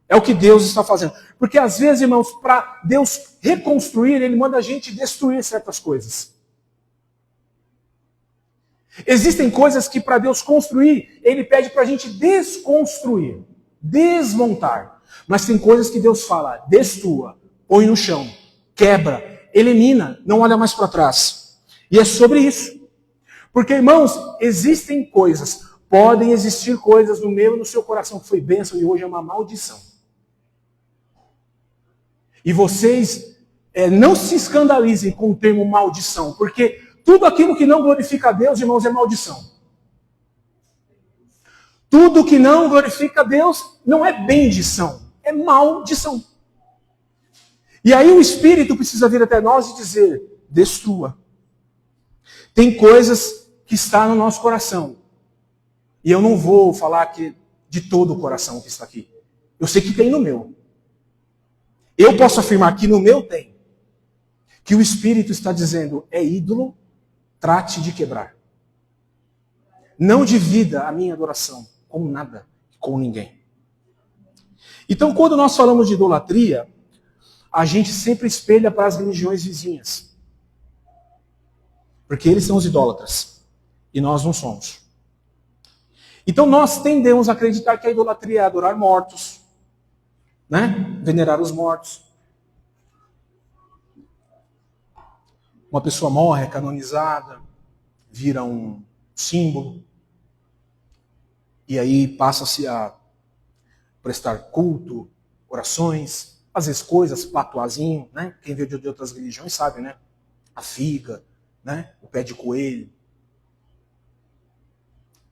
É o que Deus está fazendo. Porque às vezes, irmãos, para Deus reconstruir, Ele manda a gente destruir certas coisas. Existem coisas que para Deus construir, Ele pede para a gente desconstruir, desmontar. Mas tem coisas que Deus fala, destrua, põe no chão, quebra, elimina, não olha mais para trás. E é sobre isso. Porque, irmãos, existem coisas, podem existir coisas no meu e no seu coração que foi bênção e hoje é uma maldição. E vocês não se escandalizem com o termo maldição, porque tudo aquilo que não glorifica a Deus, irmãos, é maldição. Tudo que não glorifica a Deus não é bendição, é maldição. E aí o Espírito precisa vir até nós e dizer, destrua. Tem coisas que estão no nosso coração. E eu não vou falar que de todo o coração que está aqui. Eu sei que tem no meu. Eu posso afirmar que no meu tem. Que o Espírito está dizendo, é ídolo, trate de quebrar. Não divida a minha adoração com nada, com ninguém. Então, quando nós falamos de idolatria, a gente sempre espelha para as religiões vizinhas. Porque eles são os idólatras. E nós não somos. Então, nós tendemos a acreditar que a idolatria é adorar mortos. Né? Venerar os mortos. Uma pessoa morre, é canonizada, vira um símbolo. E aí passa-se a prestar culto, orações, às vezes coisas, patuazinho, né? Quem veio de outras religiões sabe, né? A figa, né? O pé de coelho.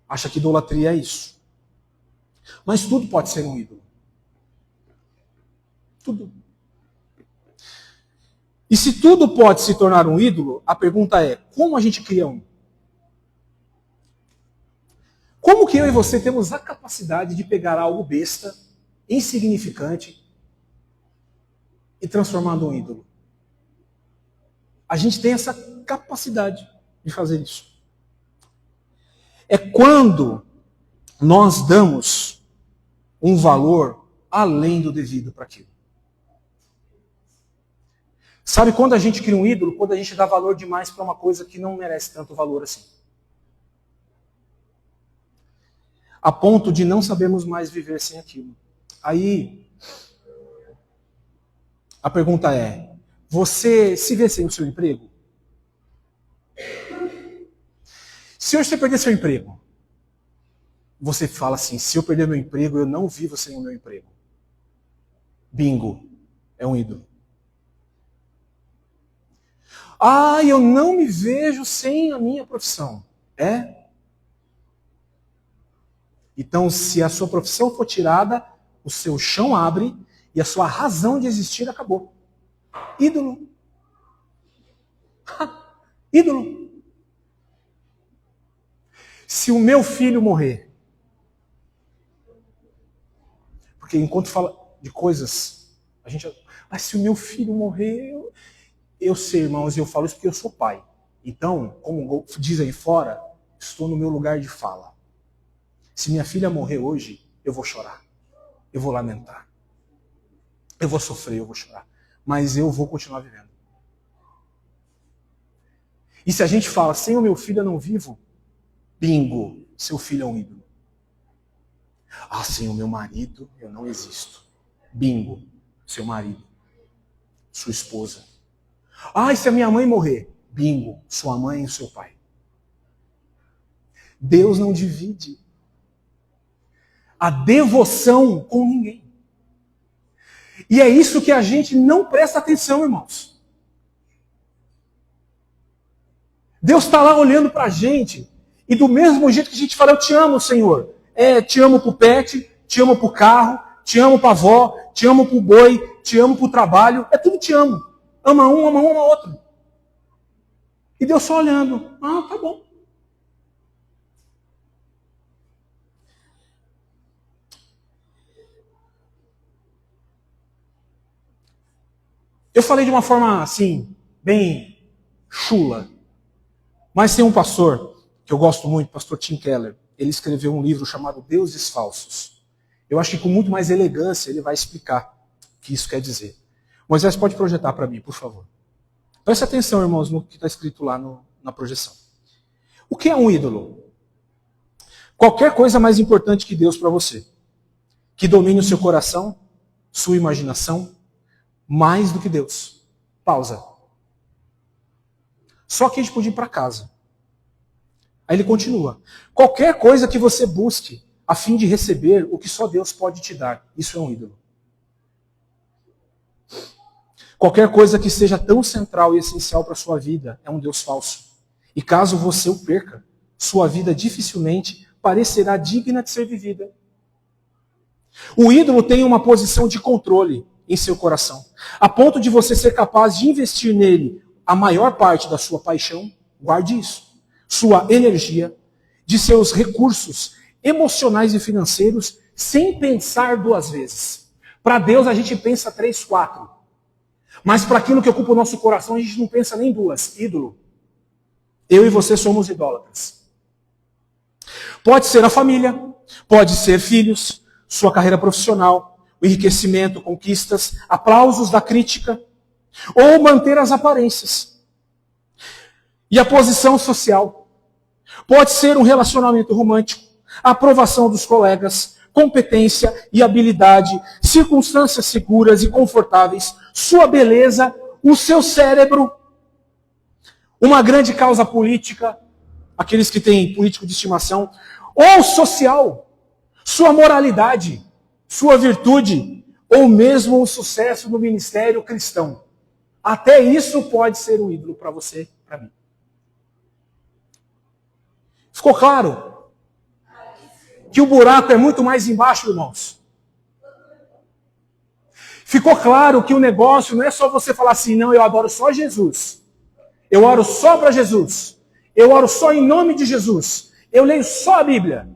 Acha que idolatria é isso. Mas tudo pode ser um ídolo. Tudo. E se tudo pode se tornar um ídolo, a pergunta é, como a gente cria um? Como que eu e você temos a capacidade de pegar algo besta, insignificante, e transformar num ídolo? A gente tem essa capacidade de fazer isso. É quando nós damos um valor além do devido para aquilo. Sabe quando a gente cria um ídolo? Quando a gente dá valor demais para uma coisa que não merece tanto valor assim. A ponto de não sabermos mais viver sem aquilo. Aí, a pergunta é, você se vê sem o seu emprego? Se hoje você perder seu emprego, você fala assim, se eu perder meu emprego, eu não vivo sem o meu emprego. Bingo, é um ídolo. Ah, eu não me vejo sem a minha profissão. É? Então, se a sua profissão for tirada, o seu chão abre e a sua razão de existir acabou. Ídolo. Ídolo. Se o meu filho morrer, porque enquanto fala de coisas, a gente... Mas se o meu filho morrer... Eu sei, irmãos, e eu falo isso porque eu sou pai. Então, como diz aí fora, estou no meu lugar de fala. Se minha filha morrer hoje, eu vou chorar. Eu vou lamentar. Eu vou sofrer, eu vou chorar. Mas eu vou continuar vivendo. E se a gente fala, sem o meu filho eu não vivo, bingo, seu filho é um ídolo. Ah, sem o meu marido eu não existo. Bingo, Seu marido, sua esposa. Ah, e se a minha mãe morrer? Bingo, sua mãe e seu pai. Deus não divide a devoção com ninguém. E é isso que a gente não presta atenção, irmãos. Deus está lá olhando para a gente, e do mesmo jeito que a gente fala, eu te amo, Senhor. Te amo pro pet, te amo pro carro, te amo pra avó, te amo pro boi, te amo pro trabalho. É tudo te amo. Ama um, ama outro. E Deus só olhando. Ah, tá bom. Eu falei de uma forma assim, bem chula. Mas tem um pastor que eu gosto muito, pastor Tim Keller. Ele escreveu um livro chamado Deuses Falsos. Eu acho que com muito mais elegância ele vai explicar o que isso quer dizer. Moisés, pode projetar para mim, por favor. Preste atenção, irmãos, no que está escrito lá na projeção. O que é um ídolo? Qualquer coisa mais importante que Deus para você. Que domine o seu coração, sua imaginação, mais do que Deus. Pausa. Só que a gente pode ir para casa. Aí ele continua. Qualquer coisa que você busque a fim de receber o que só Deus pode te dar. Isso é um ídolo. Qualquer coisa que seja tão central e essencial para a sua vida é um Deus falso. E caso você o perca, sua vida dificilmente parecerá digna de ser vivida. O ídolo tem uma posição de controle em seu coração, a ponto de você ser capaz de investir nele a maior parte da sua paixão, guarde isso, sua energia, de seus recursos emocionais e financeiros, sem pensar duas vezes. Para Deus a gente pensa 3, 4. Mas para aquilo que ocupa o nosso coração a gente não pensa nem duas. Ídolo. Eu e você somos idólatras. Pode ser a família, pode ser filhos, sua carreira profissional, o enriquecimento, conquistas, aplausos da crítica, ou manter as aparências. E a posição social. Pode ser um relacionamento romântico, a aprovação dos colegas, competência e habilidade, circunstâncias seguras e confortáveis, sua beleza, o seu cérebro, uma grande causa política, aqueles que têm político de estimação, ou social, sua moralidade, sua virtude, ou mesmo o sucesso no ministério cristão. Até isso pode ser um ídolo para você, para mim. Ficou claro? Que o buraco é muito mais embaixo, irmãos. Ficou claro que o negócio não é só você falar assim, não, eu adoro só Jesus. Eu oro só para Jesus. Eu oro só em nome de Jesus. Eu leio só a Bíblia.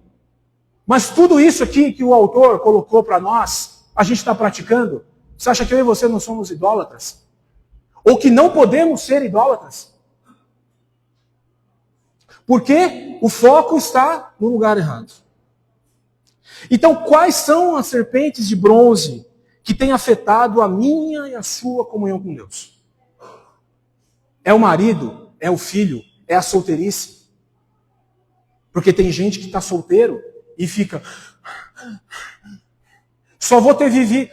Mas tudo isso aqui que o autor colocou para nós, a gente está praticando. Você acha que eu e você não somos idólatras? Ou que não podemos ser idólatras? Porque o foco está no lugar errado. Então, quais são as serpentes de bronze que têm afetado a minha e a sua comunhão com Deus? É o marido? É o filho? É a solteirice? Porque tem gente que está solteiro e fica... Só vou ter vida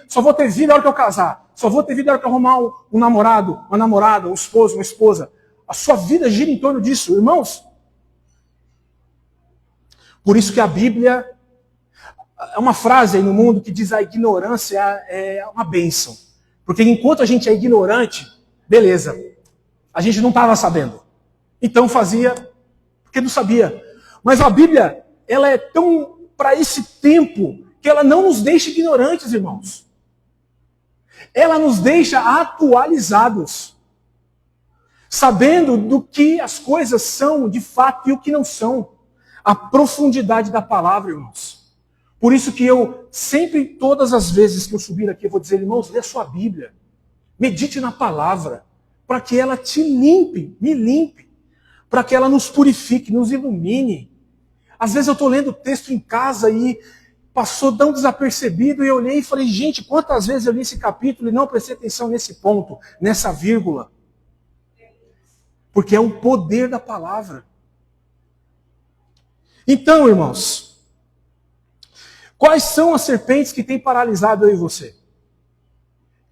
na hora que eu casar. Só vou ter vida na hora que eu arrumar um namorado, uma namorada, um esposo, uma esposa. A sua vida gira em torno disso, irmãos. Por isso que a Bíblia... É uma frase aí no mundo que diz a ignorância é uma bênção. Porque enquanto a gente é ignorante, beleza, a gente não estava sabendo. Então fazia porque não sabia. Mas a Bíblia, ela é tão para esse tempo que ela não nos deixa ignorantes, irmãos. Ela nos deixa atualizados. Sabendo do que as coisas são de fato e o que não são. A profundidade da palavra, irmãos. Por isso que eu sempre, todas as vezes que eu subir aqui, eu vou dizer, irmãos, lê a sua Bíblia. Medite na palavra, para que ela te limpe, me limpe. Para que ela nos purifique, nos ilumine. Às vezes eu estou lendo o texto em casa e passou tão desapercebido e eu olhei e falei, gente, quantas vezes eu li esse capítulo e não prestei atenção nesse ponto, nessa vírgula. Porque é o poder da palavra. Então, irmãos, quais são as serpentes que têm paralisado eu e você?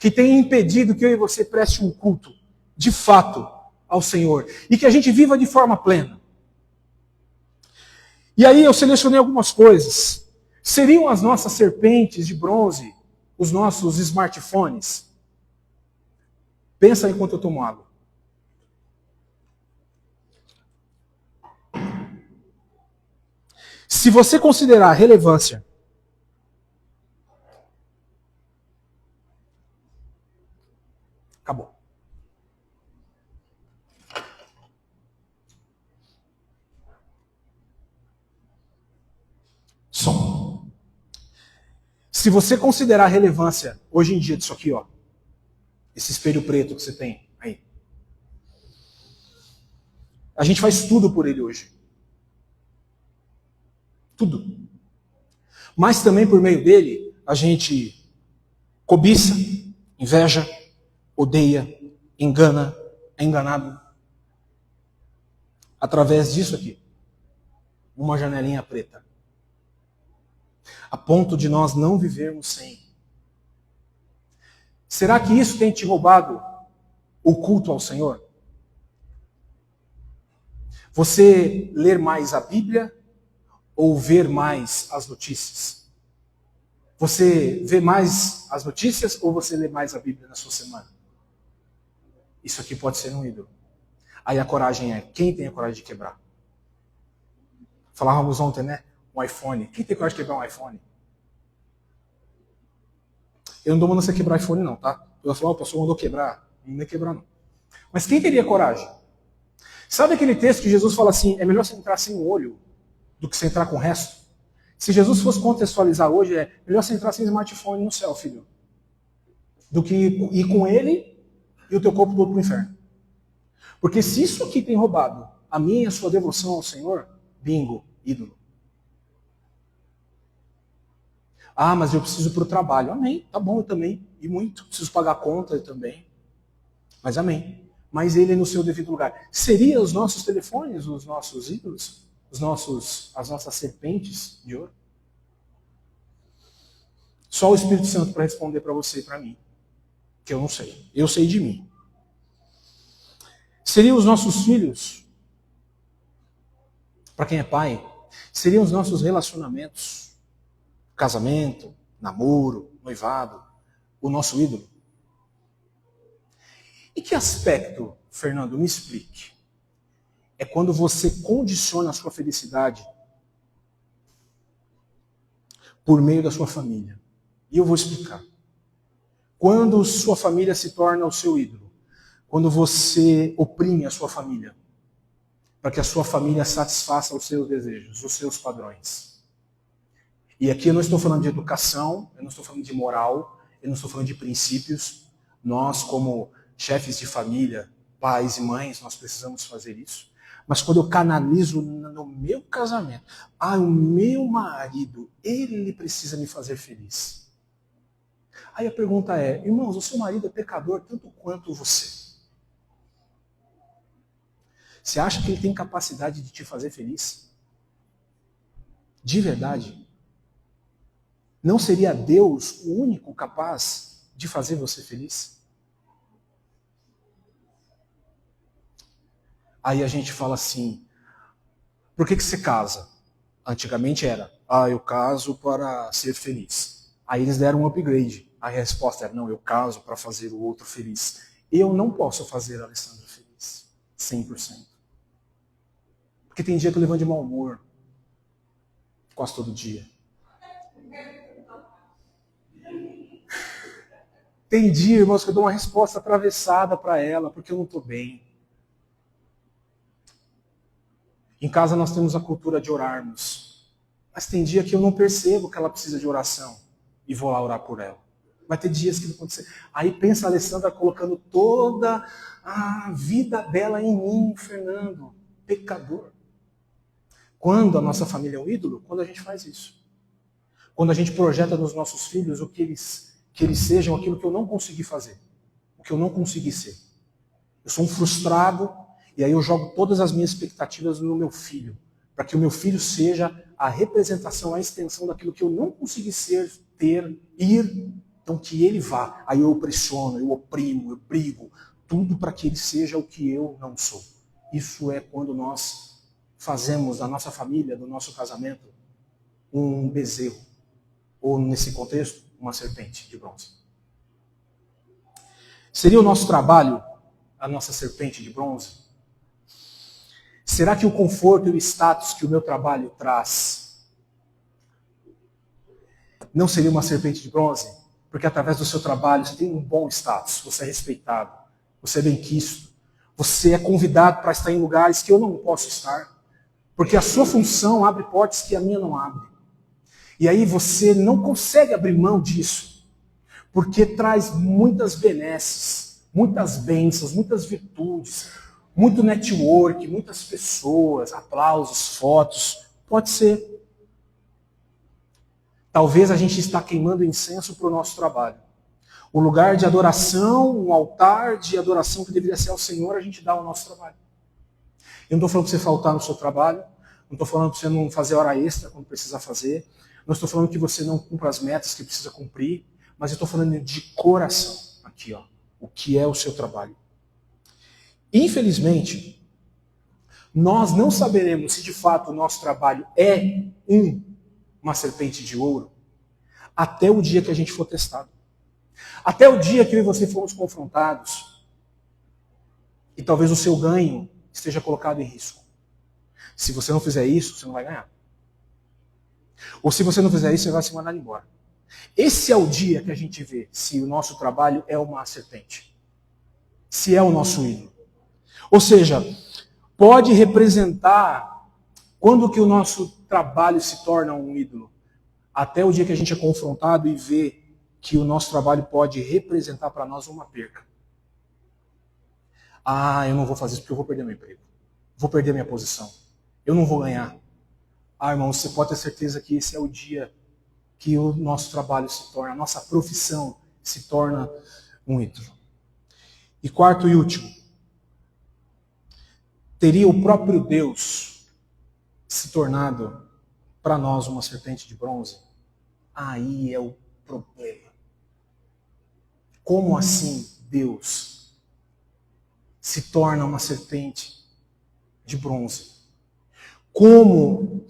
que tem impedido que eu e você preste um culto, de fato, ao Senhor. E que a gente viva de forma plena. E aí eu selecionei algumas coisas. Seriam as nossas serpentes de bronze, os nossos smartphones? Pensa enquanto eu tomo água. Se você considerar a relevância acabou. Som. Se você considerar a relevância hoje em dia disso aqui, ó, esse espelho preto que você tem aí, a gente faz tudo por ele hoje. Tudo. Mas também por meio dele, a gente cobiça, inveja, odeia, engana, é enganado. Através disso aqui. Uma janelinha preta. A ponto de nós não vivermos sem. Será que isso tem te roubado o culto ao Senhor? Você ler mais a Bíblia ou ver mais as notícias? Você vê mais as notícias ou você lê mais a Bíblia na sua semana? Isso aqui pode ser um ídolo. Aí a coragem é, quem tem a coragem de quebrar? Falávamos ontem, né? Um iPhone. Quem tem coragem de quebrar um iPhone? Eu não dou mandando você quebrar iPhone não, tá? Eu vou falar, o pastor mandou quebrar. Não ia quebrar não. Mas quem teria coragem? Sabe aquele texto que Jesus fala assim, é melhor você entrar sem um olho do que você entrar com o resto? Se Jesus fosse contextualizar hoje, é melhor você entrar sem smartphone no céu, filho. Do que ir com ele e o teu corpo todo pro inferno. Porque se isso aqui tem roubado a minha e a sua devoção ao Senhor, bingo, ídolo. Ah, mas eu preciso para o trabalho. Amém, tá bom, eu também. E muito. Preciso pagar a conta, eu também. Mas amém. Mas ele no seu devido lugar. Seria os nossos telefones, os nossos ídolos? As nossas serpentes de ouro? Só o Espírito Santo para responder para você e para mim. Que eu não sei. Eu sei de mim. Seriam os nossos filhos? Para quem é pai? Seriam os nossos relacionamentos? Casamento, namoro, noivado, o nosso ídolo. E que aspecto, Fernando, me explique, é quando você condiciona a sua felicidade por meio da sua família. E eu vou explicar. Quando sua família se torna o seu ídolo, quando você oprime a sua família, para que a sua família satisfaça os seus desejos, os seus padrões. E aqui eu não estou falando de educação, eu não estou falando de moral, eu não estou falando de princípios. Nós, como chefes de família, pais e mães, nós precisamos fazer isso. Mas quando eu canalizo no meu casamento, o meu marido, ele precisa me fazer feliz. Aí a pergunta é, irmãos, o seu marido é pecador tanto quanto você. Você acha que ele tem capacidade de te fazer feliz? De verdade? Não seria Deus o único capaz de fazer você feliz? Aí a gente fala assim, por que você casa? Antigamente era, eu caso para ser feliz. Aí eles deram um upgrade. Aí a resposta era, não, eu caso para fazer o outro feliz. Eu não posso fazer a Alessandra feliz, 100%. Porque tem dia que eu levanto de mau humor, quase todo dia. Tem dia, irmãos, que eu dou uma resposta atravessada para ela, porque eu não estou bem. Em casa nós temos a cultura de orarmos. Mas tem dia que eu não percebo que ela precisa de oração e vou lá orar por ela. Vai ter dias que vai acontecer. Aí pensa a Alessandra colocando toda a vida dela em mim, Fernando, pecador. Quando a nossa família é um ídolo? Quando a gente faz isso. Quando a gente projeta nos nossos filhos que eles sejam aquilo que eu não consegui fazer. O que eu não consegui ser. Eu sou um frustrado e aí eu jogo todas as minhas expectativas no meu filho. Para que o meu filho seja a representação, a extensão daquilo que eu não consegui ser, ter, ir. Então que ele vá. Aí eu pressiono, eu oprimo, eu brigo. Tudo para que ele seja o que eu não sou. Isso é quando nós fazemos da nossa família, do nosso casamento, um bezerro. Ou, nesse contexto, uma serpente de bronze. Seria o nosso trabalho a nossa serpente de bronze? Será que o conforto e o status que o meu trabalho traz não seria uma serpente de bronze? Porque através do seu trabalho você tem um bom status, você é respeitado, você é benquisto, você é convidado para estar em lugares que eu não posso estar, porque a sua função abre portas que a minha não abre. E aí você não consegue abrir mão disso, porque traz muitas benesses, muitas bênçãos, muitas virtudes, muito network, muitas pessoas, aplausos, fotos. Pode ser. Talvez a gente está queimando incenso para o nosso trabalho. O lugar de adoração, um altar de adoração que deveria ser ao Senhor, a gente dá ao nosso trabalho. Eu não estou falando para você faltar no seu trabalho, não estou falando para você não fazer hora extra quando precisa fazer, não estou falando que você não cumpra as metas que precisa cumprir, mas eu estou falando de coração, aqui, ó, o que é o seu trabalho. Infelizmente, nós não saberemos se de fato o nosso trabalho é uma serpente de ouro até o dia que a gente for testado. Até o dia que eu e você fomos confrontados e talvez o seu ganho esteja colocado em risco. Se você não fizer isso, você não vai ganhar. Ou se você não fizer isso, você vai se mandar embora. Esse é o dia que a gente vê se o nosso trabalho é uma serpente. Se é o nosso ídolo. Ou seja, pode representar quando que o nosso trabalho se torna um ídolo. Até o dia que a gente é confrontado e vê que o nosso trabalho pode representar para nós uma perca. Ah, eu não vou fazer isso porque eu vou perder meu emprego. Vou perder minha posição. Eu não vou ganhar. Ah, irmão, você pode ter certeza que esse é o dia que o nosso trabalho se torna, a nossa profissão se torna um ídolo. E quarto e último, teria o próprio Deus se tornado para nós uma serpente de bronze? Aí é o problema. Como assim Deus se torna uma serpente de bronze? Como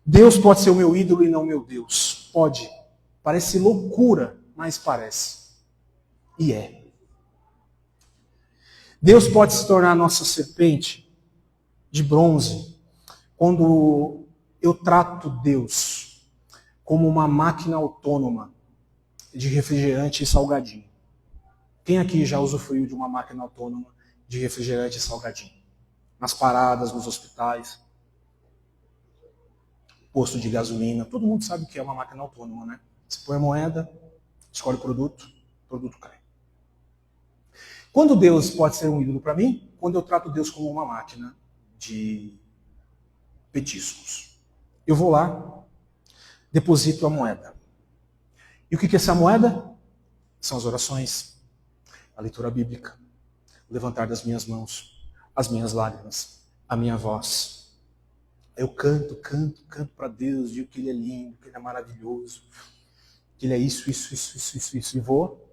Deus pode ser o meu ídolo e não meu Deus? Pode. Parece loucura, mas parece. E é. Deus pode se tornar a nossa serpente de bronze quando eu trato Deus como uma máquina autônoma de refrigerante e salgadinho. Quem aqui já usufruiu de uma máquina autônoma de refrigerante e salgadinho? Nas paradas, nos hospitais, posto de gasolina, todo mundo sabe o que é uma máquina autônoma, né? Você põe a moeda, escolhe o produto cai. Quando Deus pode ser um ídolo para mim? Quando eu trato Deus como uma máquina de petiscos. Eu vou lá, deposito a moeda. E o que é essa moeda? São as orações, a leitura bíblica, o levantar das minhas mãos, as minhas lágrimas, a minha voz. Eu canto para Deus, digo que Ele é lindo, que Ele é maravilhoso, que Ele é isso. E vou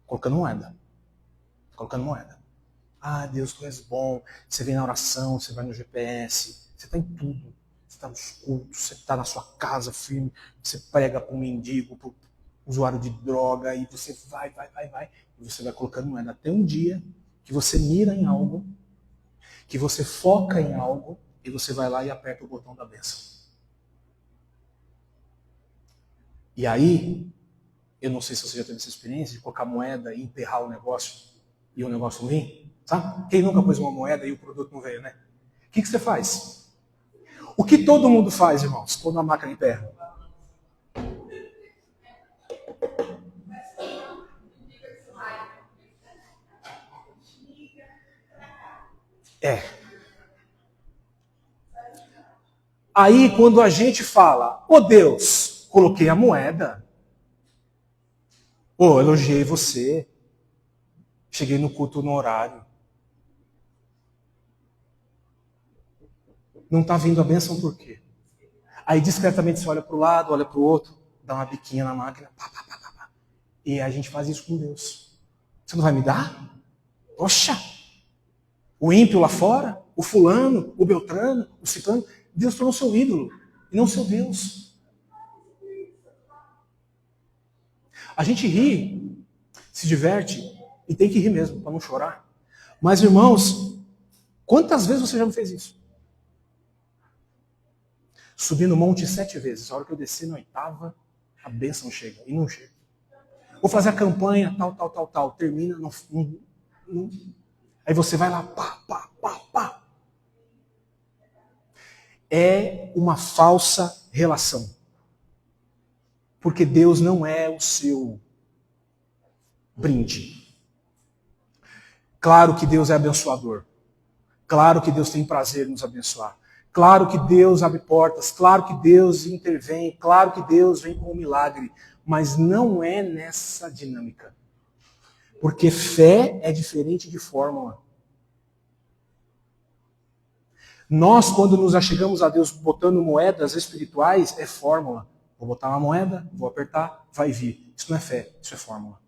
colocando moeda. Ah, Deus, Tu és bom. Você vem na oração, você vai no GPS, você está em tudo. Você está nos cultos, você está na sua casa firme, você prega para um mendigo, para um usuário de droga, e você vai. E você vai colocando moeda até um dia que você mira em algo, que você foca em algo, e você vai lá e aperta o botão da bênção. E aí, eu não sei se você já teve essa experiência de colocar moeda e enterrar o negócio e o negócio não vir. Sabe? Quem nunca pôs uma moeda e o produto não veio, né? O que você faz? O que todo mundo faz, irmãos, quando a máquina enterra? Aí, quando a gente fala, ô Deus, coloquei a moeda. Ô, elogiei você. Cheguei no culto no horário. Não está vindo a bênção por quê? Aí discretamente você olha para o lado, olha para o outro, dá uma biquinha na máquina. E a gente faz isso com Deus. Você não vai me dar? Poxa! O ímpio lá fora, o fulano, o beltrano, o ciclano, Deus tornou seu ídolo e não seu Deus. A gente ri, se diverte, e tem que rir mesmo, para não chorar. Mas, irmãos, quantas vezes você já não fez isso? Subi no monte 7 vezes. A hora que eu desci na 8ª, a bênção chega. E não chega. Vou fazer a campanha, tal. Termina, não. Aí você vai lá, pá. É uma falsa relação. Porque Deus não é o seu brinde. Claro que Deus é abençoador. Claro que Deus tem prazer em nos abençoar. Claro que Deus abre portas. Claro que Deus intervém. Claro que Deus vem com um milagre. Mas não é nessa dinâmica. Porque fé é diferente de fórmula. Nós, quando nos achegamos a Deus botando moedas espirituais, é fórmula. Vou botar uma moeda, vou apertar, vai vir. Isso não é fé, isso é fórmula.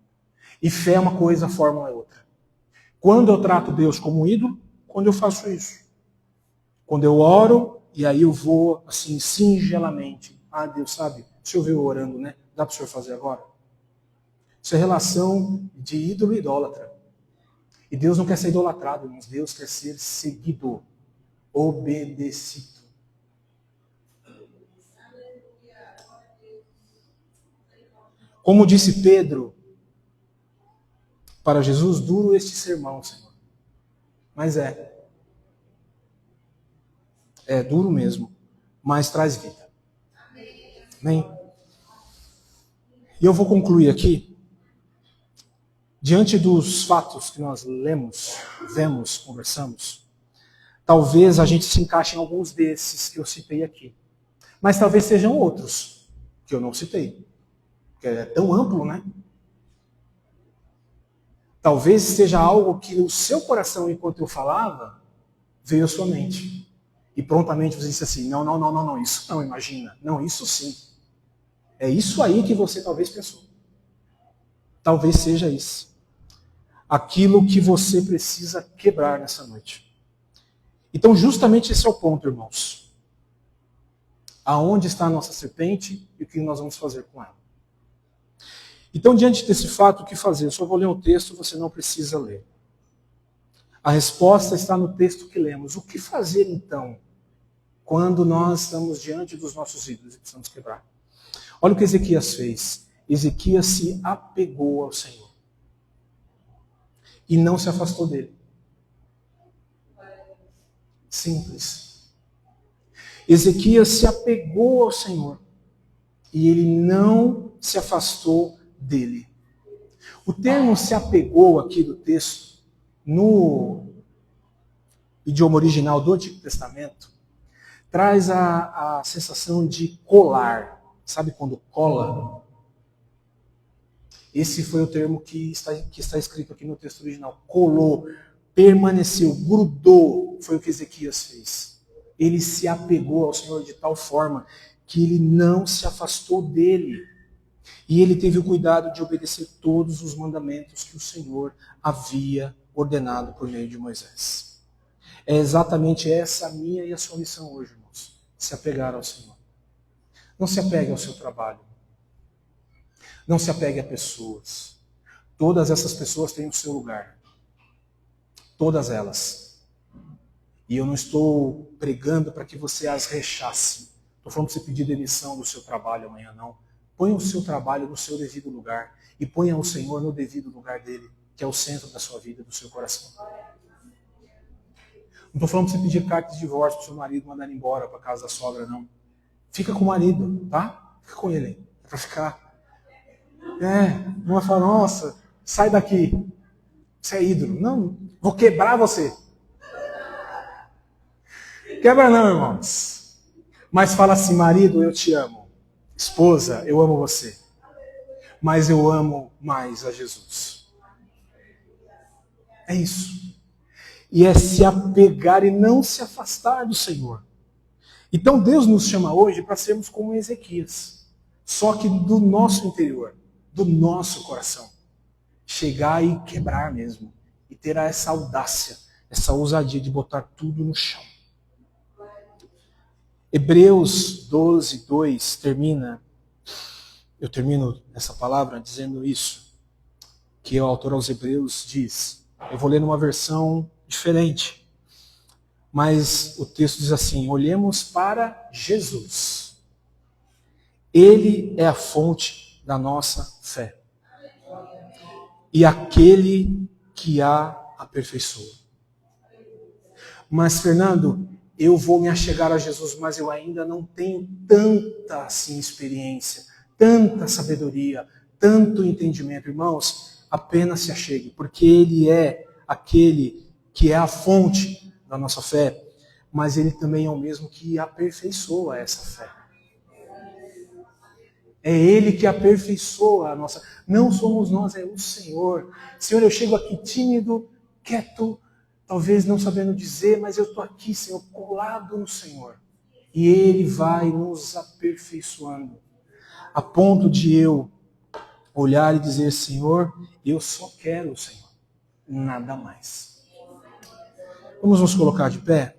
E fé é uma coisa, fórmula é outra. Quando eu trato Deus como ídolo, quando eu faço isso. Quando eu oro, e aí eu vou, assim, singelamente. Ah, Deus, sabe? O senhor veio orando, né? Dá para o senhor fazer agora? Isso é relação de ídolo e idólatra. E Deus não quer ser idolatrado, mas Deus quer ser seguido, obedecido. Como disse Pedro para Jesus, duro este sermão, Senhor. Mas é duro mesmo, mas traz vida. Amém? E eu vou concluir aqui. Diante dos fatos que nós lemos, vemos, conversamos, talvez a gente se encaixe em alguns desses que eu citei aqui. Mas talvez sejam outros que eu não citei. Porque é tão amplo, né? Talvez seja algo que o seu coração, enquanto eu falava, veio à sua mente. E prontamente você disse assim, não, isso não, imagina. Não, isso sim. É isso aí que você talvez pensou. Talvez seja isso. Aquilo que você precisa quebrar nessa noite. Então, justamente esse é o ponto, irmãos. Aonde está a nossa serpente e o que nós vamos fazer com ela? Então, diante desse fato, o que fazer? Eu só vou ler um texto, você não precisa ler. A resposta está no texto que lemos. O que fazer, então, quando nós estamos diante dos nossos ídolos e precisamos quebrar? Olha o que Ezequias fez. Ezequias se apegou ao Senhor. E não se afastou dele. Simples. Ezequias se apegou ao Senhor. E ele não se afastou dele. O termo se apegou aqui do texto, no idioma original do Antigo Testamento, traz a sensação de colar. Sabe quando cola? Esse foi o termo que está escrito aqui no texto original. Colou, permaneceu, grudou. Foi o que Ezequias fez. Ele se apegou ao Senhor de tal forma que ele não se afastou dele. E ele teve o cuidado de obedecer todos os mandamentos que o Senhor havia ordenado por meio de Moisés. É exatamente essa a minha e a sua missão hoje, irmãos. Se apegar ao Senhor. Não se apegue ao seu trabalho. Não se apegue a pessoas. Todas essas pessoas têm o seu lugar. Todas elas. E eu não estou pregando para que você as rechace. Estou falando para você pedir demissão do seu trabalho amanhã, não. Ponha o seu trabalho no seu devido lugar. E ponha o Senhor no devido lugar dele, que é o centro da sua vida, do seu coração. Não estou falando para você pedir carta de divórcio para o seu marido mandar ele embora para a casa da sogra, não. Fica com o marido, tá? Fica com ele. É para ficar. Não vai falar, nossa, sai daqui. Você é ídolo. Não, vou quebrar você. Quebra não, irmãos. Mas fala assim, marido, eu te amo. Esposa, eu amo você. Mas eu amo mais a Jesus. É isso. E é se apegar e não se afastar do Senhor. Então Deus nos chama hoje para sermos como Ezequias. Só que do nosso interior. do nosso coração chegar e quebrar mesmo. E ter essa audácia, essa ousadia de botar tudo no chão. Hebreus 12, 2 termina, eu termino essa palavra dizendo isso, que o autor aos Hebreus diz, eu vou ler numa versão diferente, mas o texto diz assim, olhemos para Jesus. Ele é a fonte da nossa fé. E aquele que a aperfeiçoa. Mas, Fernando, eu vou me achegar a Jesus, mas eu ainda não tenho tanta assim, experiência, tanta sabedoria, tanto entendimento. Irmãos, apenas se achegue, porque Ele é aquele que é a fonte da nossa fé, mas Ele também é o mesmo que aperfeiçoa essa fé. É Ele que aperfeiçoa a nossa... Não somos nós, é o Senhor. Senhor, eu chego aqui tímido, quieto, talvez não sabendo dizer, mas eu estou aqui, Senhor, colado no Senhor. E Ele vai nos aperfeiçoando, a ponto de eu olhar e dizer, Senhor, eu só quero o Senhor, nada mais. Vamos nos colocar de pé?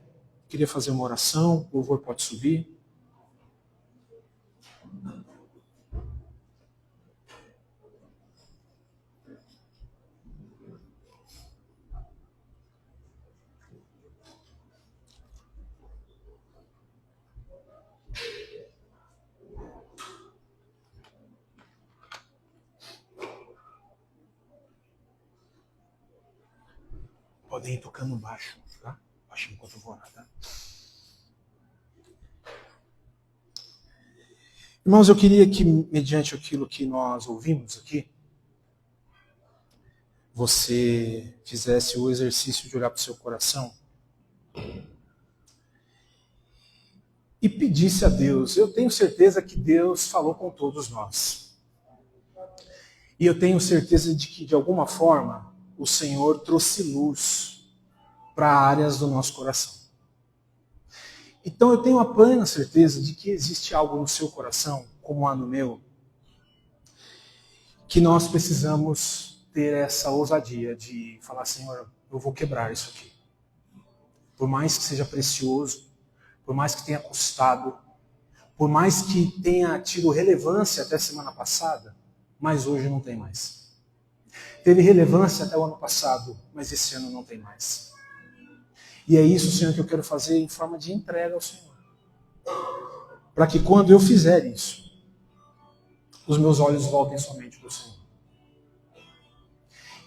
Queria fazer uma oração, o louvor pode subir. Podem ir tocando baixo, tá? Baixo enquanto eu vou orar, tá? Irmãos, eu queria que, mediante aquilo que nós ouvimos aqui, você fizesse o exercício de olhar para o seu coração e pedisse a Deus. Eu tenho certeza que Deus falou com todos nós. E eu tenho certeza de que, de alguma forma, o Senhor trouxe luz para áreas do nosso coração. Então eu tenho a plena certeza de que existe algo no seu coração, como há no meu, que nós precisamos ter essa ousadia de falar, Senhor, eu vou quebrar isso aqui. Por mais que seja precioso, por mais que tenha custado, por mais que tenha tido relevância até semana passada, mas hoje não tem mais. Teve relevância até o ano passado, mas esse ano não tem mais. E é isso, Senhor, que eu quero fazer em forma de entrega ao Senhor. Para que quando eu fizer isso, os meus olhos voltem somente para o Senhor.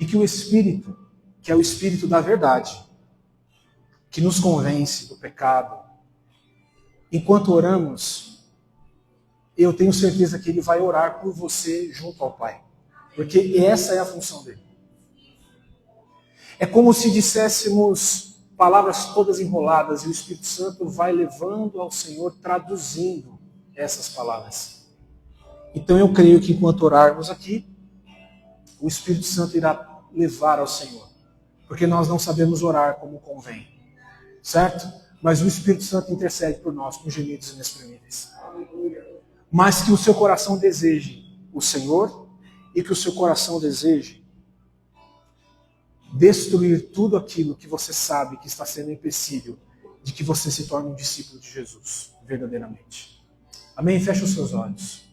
E que o Espírito, que é o Espírito da verdade, que nos convence do pecado, enquanto oramos, eu tenho certeza que Ele vai orar por você junto ao Pai. Porque essa é a função dele. É como se disséssemos palavras todas enroladas e o Espírito Santo vai levando ao Senhor, traduzindo essas palavras. Então eu creio que enquanto orarmos aqui, o Espírito Santo irá levar ao Senhor. Porque nós não sabemos orar como convém. Certo? Mas o Espírito Santo intercede por nós com gemidos inexprimíveis. Mas que o seu coração deseje o Senhor e que o seu coração deseje destruir tudo aquilo que você sabe que está sendo empecilho de que você se torne um discípulo de Jesus, verdadeiramente. Amém? Feche os seus olhos.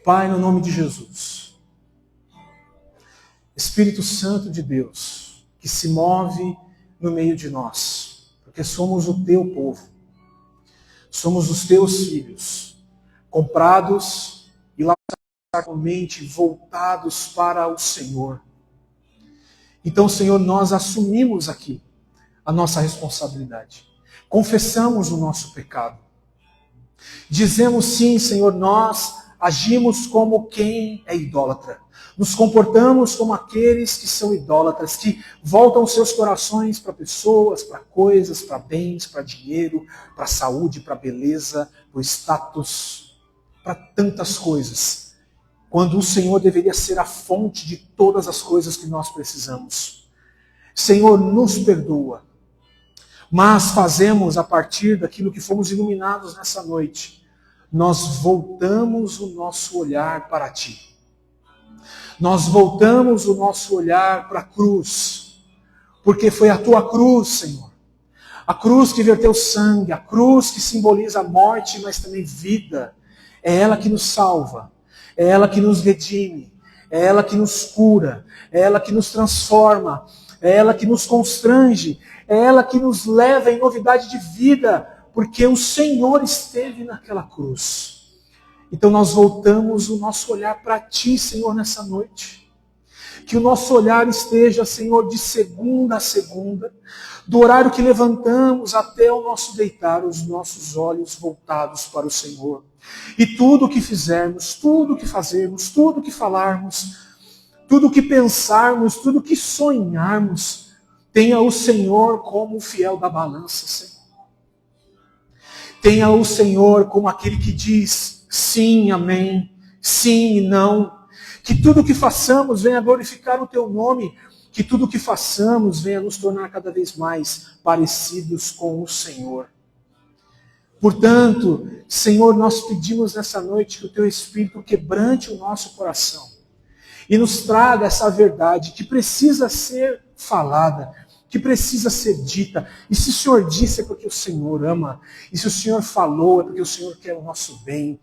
Pai, no nome de Jesus, Espírito Santo de Deus, que se move no meio de nós, porque somos o teu povo, somos os teus filhos, comprados e mente voltados para o Senhor. Então, Senhor, nós assumimos aqui a nossa responsabilidade. Confessamos o nosso pecado. Dizemos sim, Senhor, nós agimos como quem é idólatra. Nos comportamos como aqueles que são idólatras, que voltam seus corações para pessoas, para coisas, para bens, para dinheiro, para saúde, para beleza, para status, para tantas coisas. Quando o Senhor deveria ser a fonte de todas as coisas que nós precisamos. Senhor, nos perdoa. Mas fazemos a partir daquilo que fomos iluminados nessa noite. Nós voltamos o nosso olhar para Ti. Nós voltamos o nosso olhar para a cruz, porque foi a tua cruz, Senhor. A cruz que verteu sangue, a cruz que simboliza a morte, mas também vida. É ela que nos salva, é ela que nos redime, é ela que nos cura, é ela que nos transforma, é ela que nos constrange, é ela que nos leva em novidade de vida, porque o Senhor esteve naquela cruz. Então nós voltamos o nosso olhar para Ti, Senhor, nessa noite. Que o nosso olhar esteja, Senhor, de segunda a segunda, do horário que levantamos até o nosso deitar, os nossos olhos voltados para o Senhor. E tudo o que fizermos, tudo o que fazermos, tudo o que falarmos, tudo o que pensarmos, tudo o que sonharmos, tenha o Senhor como o fiel da balança, Senhor. Tenha o Senhor como aquele que diz sim, amém, sim e não. Que tudo o que façamos venha glorificar o Teu nome, que tudo o que façamos venha nos tornar cada vez mais parecidos com o Senhor. Portanto, Senhor, nós pedimos nessa noite que o Teu Espírito quebrante o nosso coração e nos traga essa verdade que precisa ser falada, que precisa ser dita. E se o Senhor disse é porque o Senhor ama, e se o Senhor falou é porque o Senhor quer o nosso bem,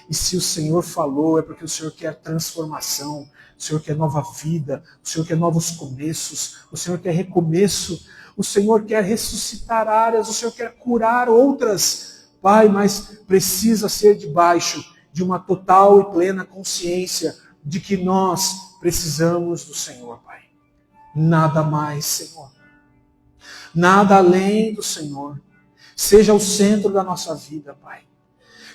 e se o Senhor falou é porque o Senhor quer transformação, o Senhor quer nova vida, o Senhor quer novos começos, o Senhor quer recomeço, o Senhor quer ressuscitar áreas, o Senhor quer curar outras, Pai, mas precisa ser debaixo de uma total e plena consciência de que nós precisamos do Senhor, Pai. Nada mais, Senhor. Nada além do Senhor. Seja o centro da nossa vida, Pai.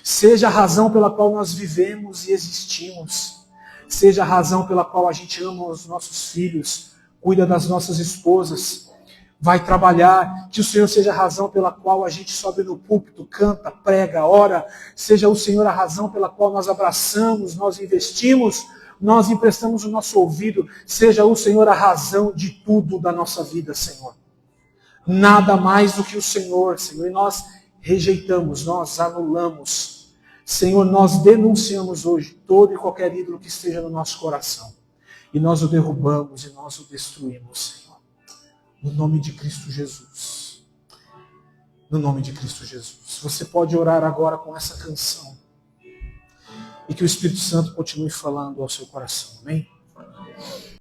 Seja a razão pela qual nós vivemos e existimos. Seja a razão pela qual a gente ama os nossos filhos, cuida das nossas esposas, vai trabalhar. Que o Senhor seja a razão pela qual a gente sobe no púlpito, canta, prega, ora. Seja o Senhor a razão pela qual nós abraçamos, nós investimos, nós emprestamos o nosso ouvido. Seja o Senhor a razão de tudo da nossa vida, Senhor. Nada mais do que o Senhor, Senhor. E nós rejeitamos, nós anulamos. Senhor, nós denunciamos hoje todo e qualquer ídolo que esteja no nosso coração. E nós o derrubamos e nós o destruímos, Senhor. No nome de Cristo Jesus. No nome de Cristo Jesus. Você pode orar agora com essa canção. E que o Espírito Santo continue falando ao seu coração. Amém?